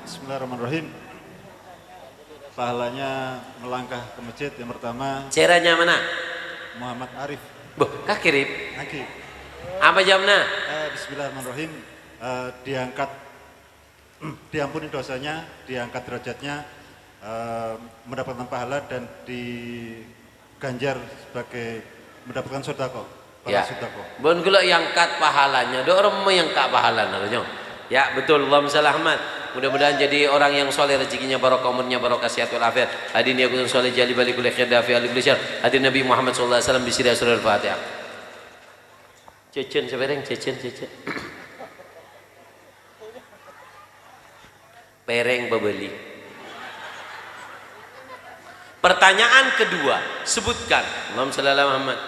Bismillahirrahmanirrahim. Pahalanya melangkah ke masjid yang pertama. Ceranya mana? Muhammad Arif. Kah kirip? Aki. Apa jawabnya? Bismillahirrahmanirrahim. Diangkat, diampuni dosanya, diangkat derajatnya, mendapatkan pahala dan diganjar sebagai mendapatkan sodako. Ya. Bon kula yang kat pahalanya, do orang yang kat pahala naranya. Ya betul, Allahumma shalli Ahmad. Mudah-mudahan jadi orang yang soleh, rezekinya barokah, umurnya barokah, sehat walafiat. Hadirin yang soleh jali balik kulli khair dafi ali kulli syar. Hadirin Nabi Muhammad sallallahu alaihi wasallam bisiri surah Al-Fatihah. Cecen sebereng, cecen. Pereng bebeli. Pertanyaan kedua, sebutkan. Allahumma shalli ala Muhammad.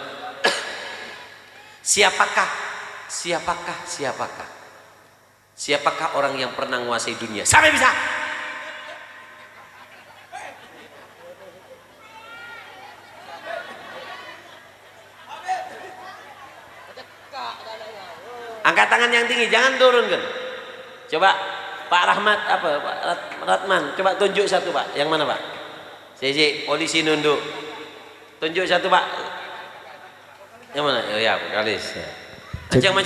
Siapakah orang yang pernah menguasai dunia sampai bisa? Angkat tangan yang tinggi, jangan turunkan. Coba Pak Rahmat apa Pak Ratman, coba tunjuk satu Pak. Yang mana Pak? Siji, polisi nunduk. Tunjuk satu Pak. Yang mana? Oh ya, vokalis. Mancang.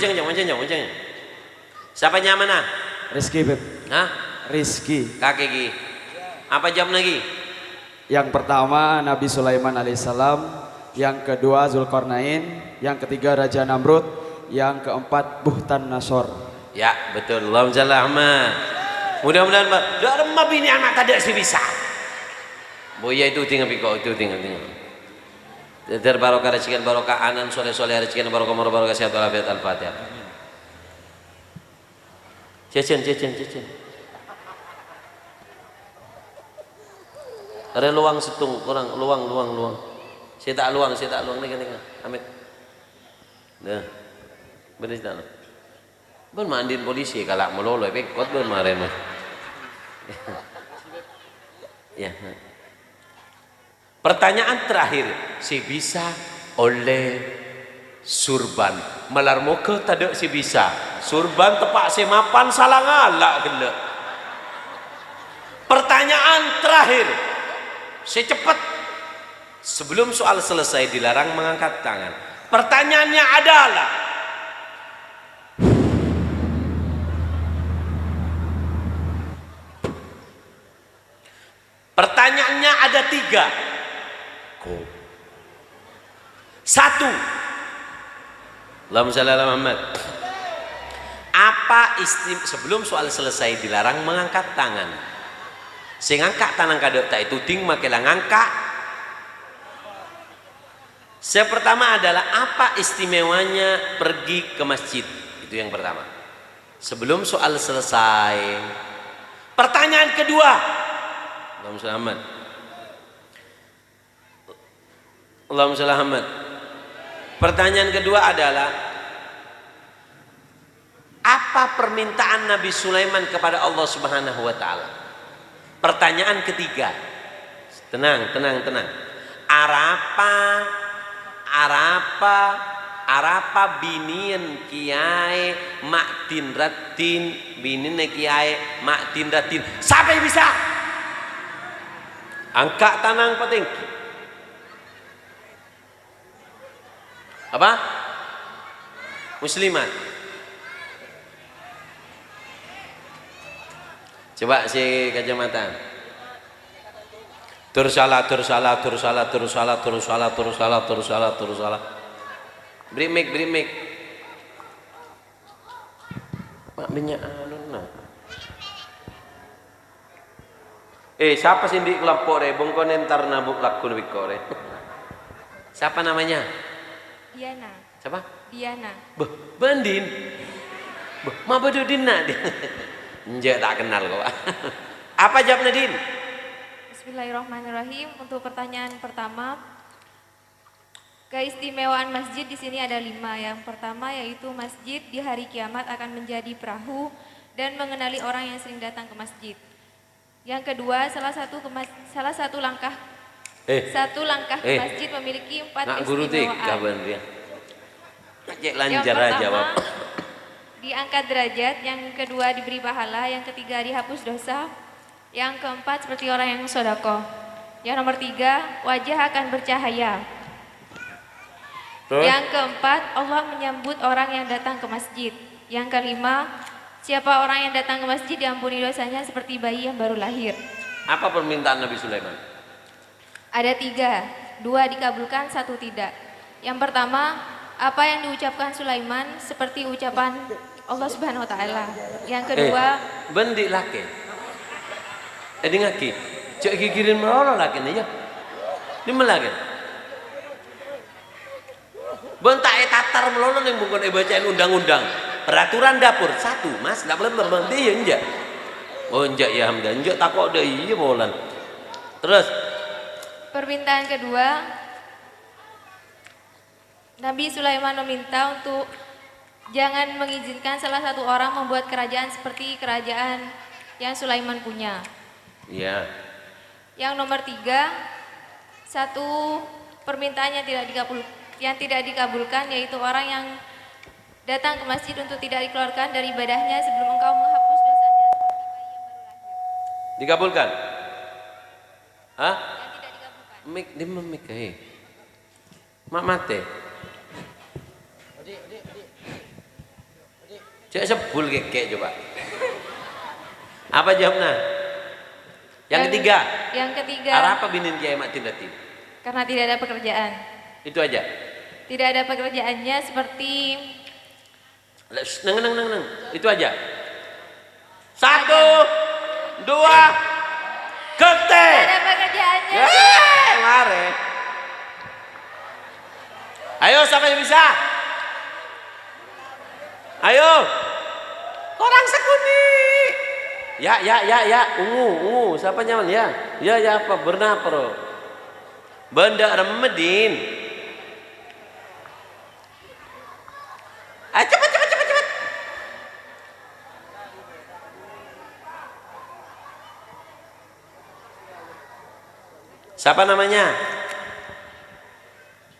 Siapanya mana? Rizky Beb. Hah? Rizky. Kakek Gi. Apa jam lagi? Yang pertama Nabi Sulaiman alaihissalam, yang kedua Zulkarnain, yang ketiga Raja Namrud, yang keempat Buhtan Nasor. Ya betul. Allahumma shalli Ahmad. Mudah-mudahan dak remah bini anak tak si bisa. Boya itu tinggal piko itu tinggal. Terbarokah rezekian barokah anan soleh rezekian barokah barokah sehat walafiat Al-Fatihah. Cecen. Ada luang setung, kurang luang. Saya tak luang nih. Amit. Nah. Bener tak? Ben mandiin polisi kalak melolo pekot ben maren mah. Ya. Pertanyaan terakhir, si bisa oleh surban melar muka tak si bisa surban tepak si mapan salah ngalak gila. Pertanyaan terakhir, secepat sebelum soal selesai dilarang mengangkat tangan. Pertanyaannya adalah pertanyaannya ada 3. Satu, Allahumma shalli ala Muhammad. Apa sebelum soal selesai dilarang mengangkat tangan. Sing angkat tangan kadok tak itu ting makelang ngangkat. Yang pertama adalah apa istimewanya pergi ke masjid? Itu yang pertama. Sebelum soal selesai. Pertanyaan kedua, Allahumma shalli Muhammad. Allahumma shalli Muhammad. Pertanyaan kedua adalah apa permintaan Nabi Sulaiman kepada Allah Subhanahu wa taala? Pertanyaan ketiga. Tenang. Arapa binian kiai mak tinratin binine kiai mak tinratin. Sampai bisa? Angkat tanang penting. Apa? Muslimat. Coba si kacamata. Tursalah. Beri mic. Mak minyak anu. Siapa sih di kelompok re? Bongkon entar nabuk lakun bikore. Siapa namanya? Diana. Siapa? Diana. Bandin. Ma bedudin nak dia. Nje tak kenal kok. Apa jawabnya Din? Bismillahirrahmanirrahim. Untuk pertanyaan pertama, keistimewaan masjid di sini ada 5. Yang pertama yaitu masjid di hari kiamat akan menjadi perahu dan mengenali orang yang sering datang ke masjid. Yang kedua, salah satu langkah ke masjid memiliki 4 nak guru tik keistimewaan. kaban dia. Cek lancar Yang pertama, jawab. diangkat derajat. Yang kedua, diberi pahala. Yang ketiga, dihapus dosa. Yang keempat, seperti orang yang sedekah. Yang nomor 3, wajah akan bercahaya. Terus? Yang keempat, Allah menyambut orang yang datang ke masjid. Yang kelima, siapa orang yang datang ke masjid diampuni dosanya seperti bayi yang baru lahir. Apa permintaan Nabi Sulaiman? Ada 3, 2 dikabulkan, 1 tidak. Yang pertama, apa yang diucapkan Sulaiman seperti ucapan Allah Subhanahu wa taala. Yang kedua, bendik laki. Ngaki. Cek gigirin merolo laki nih ya. Di melaki. Bentak tatar melolo nih bukan bacain undang-undang. Peraturan dapur 1, Mas, enggak boleh berbeda ya enggak. Oh enggak ya Hamdan, enggak takut deh iya bolan. Terus permintaan kedua, Nabi Sulaiman meminta untuk jangan mengizinkan salah satu orang membuat kerajaan seperti kerajaan yang Sulaiman punya. iya. Yang nomor 3, 1 permintaan yang tidak dikabulkan yaitu orang yang datang ke masjid untuk tidak dikeluarkan dari ibadahnya sebelum engkau menghapus dosanya seperti bayi yang baru lahir. Dikabulkan? Hah? Yang tidak dikabulkan. Mik di memik mak mate. Cek sebul keke coba. Apa jawabnya? Yang ketiga. Yang ketiga. Arah apa binin kiai mak tindati? Karena tidak ada pekerjaan. Itu aja. Tidak ada pekerjaannya seperti Neng. Itu aja. 1, 2, kete. tidak ada pekerjaannya. Mare. Ayo siapa yang bisa? Ayo. Korang sekuni. Ya. Ungu. Siapa nyaman ya? Ya apa? Bernapro. Benda remedin. Ayo cepat. Siapa namanya?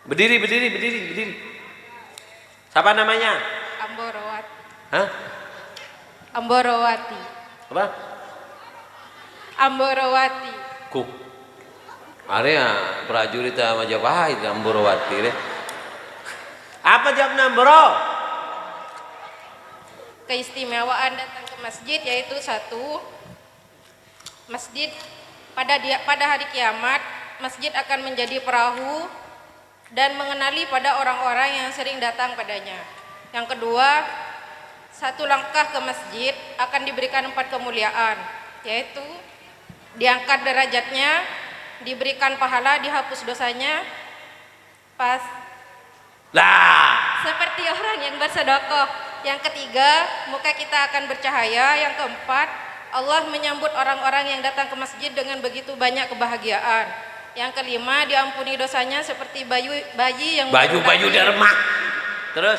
Berdiri. Siapa namanya? Amborowati. Hah? Amborowati. Apa? Amborowati. Ku. Area prajurit Majapahit Amborowati deh. Apa jawabnya Amboro? Keistimewaan datang ke masjid yaitu 1, masjid pada hari kiamat masjid akan menjadi perahu dan mengenali pada orang-orang yang sering datang padanya. Yang kedua, 1 langkah ke masjid akan diberikan 4 kemuliaan, yaitu diangkat derajatnya, diberikan pahala, dihapus dosanya, pas Lah. seperti orang yang bersedekah. Yang ketiga, muka kita akan bercahaya. Yang keempat, Allah menyambut orang-orang yang datang ke masjid dengan begitu banyak kebahagiaan. Yang kelima, diampuni dosanya seperti bayi yang Baju derma. Terus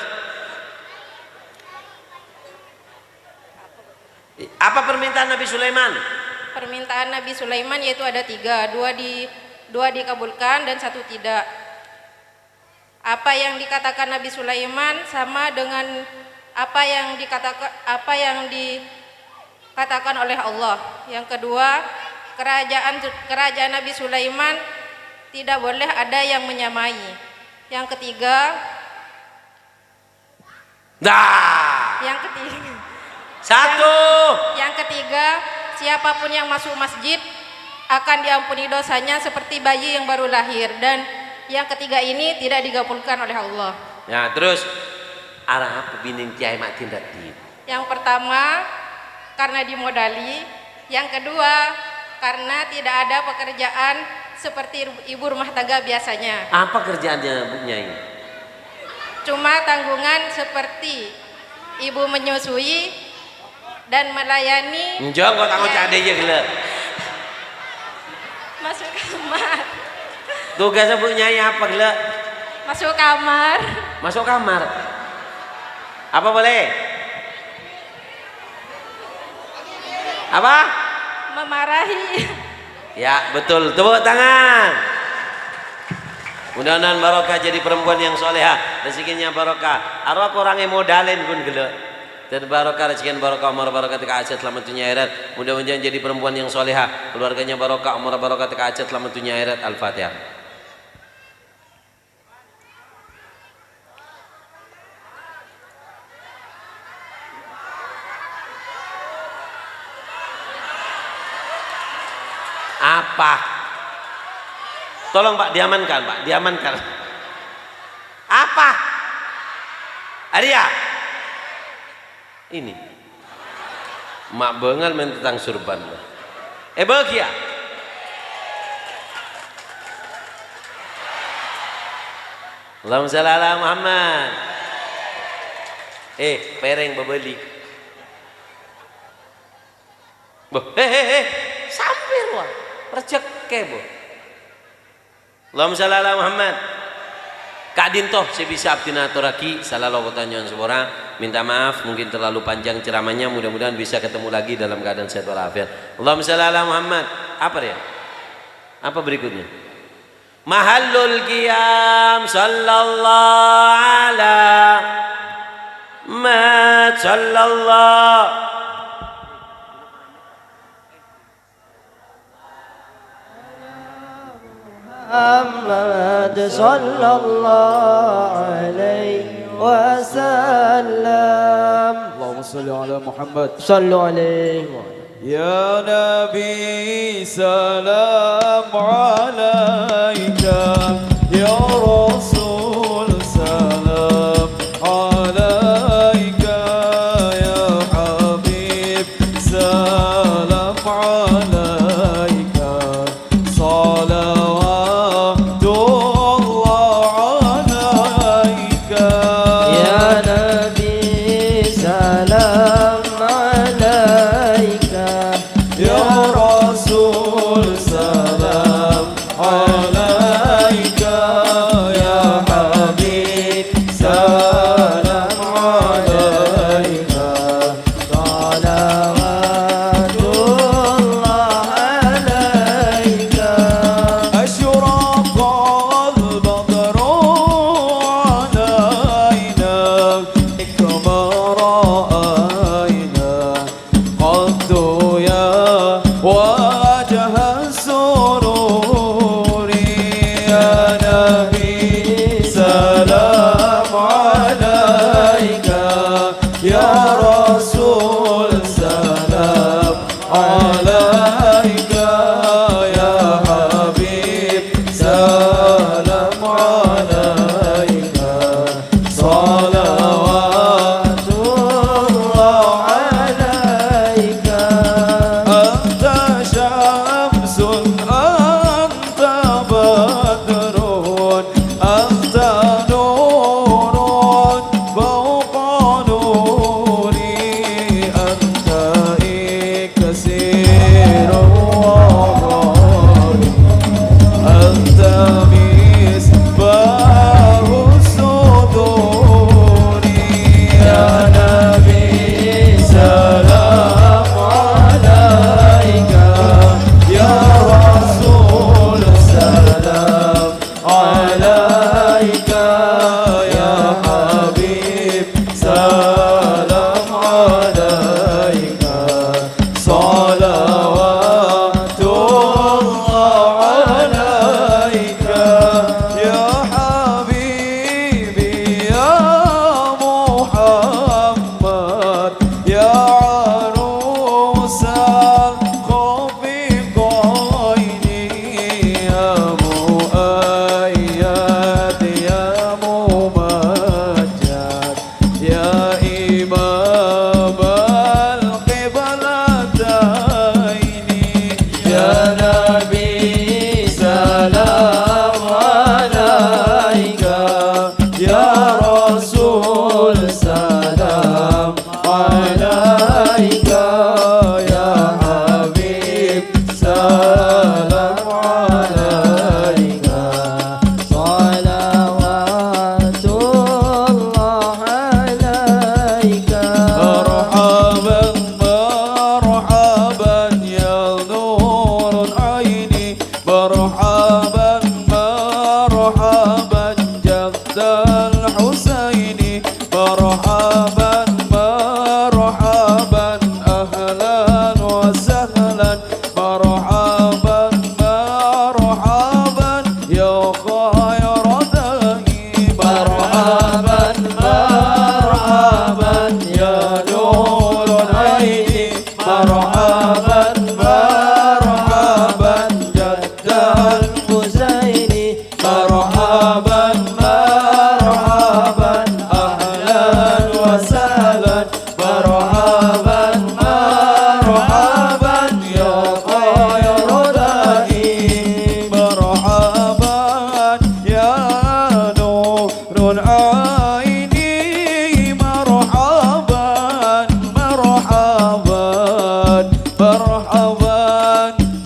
apa permintaan Nabi Sulaiman? Permintaan Nabi Sulaiman yaitu ada 3, 2 dikabulkan dan 1 tidak. Apa yang dikatakan Nabi Sulaiman sama dengan apa yang dikatakan oleh Allah. Yang kedua, kerajaan Nabi Sulaiman tidak boleh ada yang menyamai. Yang ketiga, Dah. 1. yang ketiga, siapapun yang masuk masjid akan diampuni dosanya seperti bayi yang baru lahir. Dan yang ketiga ini tidak digabulkan oleh Allah. Ya, terus arah apa binin kiai mak tindati? Yang pertama, karena dimodali. Yang kedua, karena tidak ada pekerjaan seperti ibu rumah tangga biasanya. Apa kerjaannya Bu Nyai? Cuma tanggungan seperti ibu menyusui dan melayani. Enggak, kok tanggung cade aja gila. Masuk kamar. Tugasnya Bu Nyai apa gila? Masuk kamar. Masuk kamar. Apa boleh? Apa? Memarahi. Ya, betul. Tepuk tangan. Mudah-mudahan barokah jadi perempuan yang soleha, rezekinya barokah. Arwah orang yang modalin pun gila. Dan barokah rezekinya barokah, umur barokah tika aset selamat dunia akhirat. Mudah-mudahan jadi perempuan yang soleha, keluarganya barokah, umur barokah tika aset selamat dunia akhirat. Al-Fatihah. Apa? Tolong Pak diamankan, Pak, diamankan. Apa? Arya. Ini. Mak bengal main tentang surban. Bahagia. Allahumma shalli ala Muhammad. Pereng bebeli. Sampai wah. Rezeki bu. Allahumma shalli ala Muhammad. Kak Dintoh sebisa abdina aturaki sallallahu tanyon sebora, minta maaf mungkin terlalu panjang ceramahnya, mudah-mudahan bisa ketemu lagi dalam keadaan sehat walafiat. Allahumma shalli ala Muhammad. Apa ya? Apa berikutnya? Mahallul qiyam sallallahu ala Muhammad sallallahu Muhammad sallallahu alaihi wasallam. Allahumma salli ala Muhammad. Sallu alaihi wa Ya Nabi salam alaika, Ya Rasul salam alaika, Ya Habib salam alaika, salawatullah alaika. Ya Nabi salam alaika, Ya Rasul salam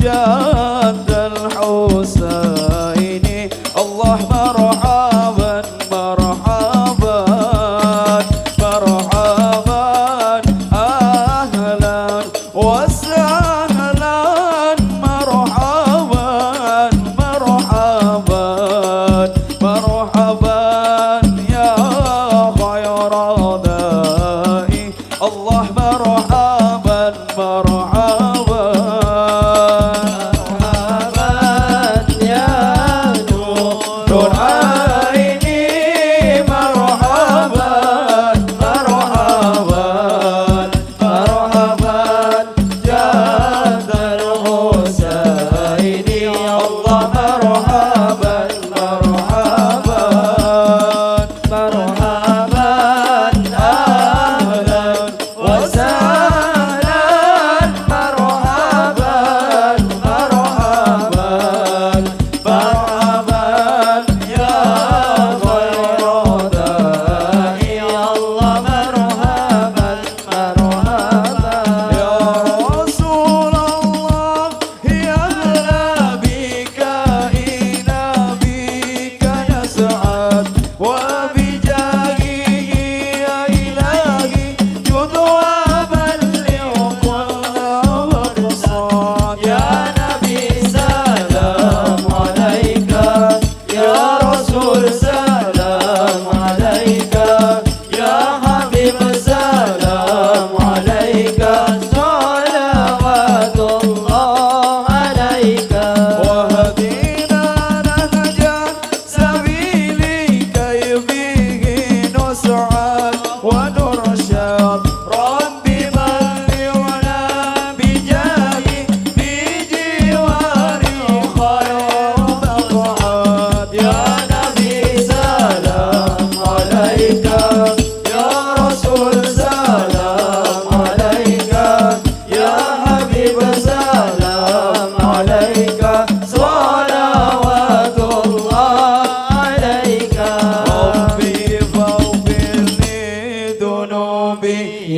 جد الحسين الله مرحبا مرحبا مرحبا أهلا وسهلا مرحبا مرحبا مرحبا يا خير دائي الله مرحبا مرحبا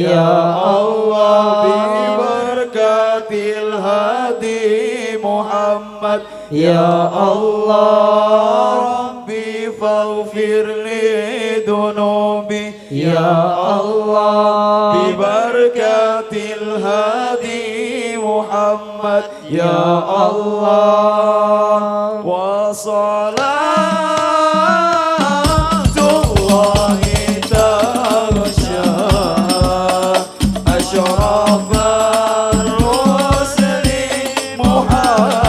Ya Allah biberkatil hadi Muhammad Ya Allah Rabbi faghfir li dunubi Ya Allah biberkatil hadi Muhammad Ya Allah wa salatullahi taghsha أشرف الرسل محمد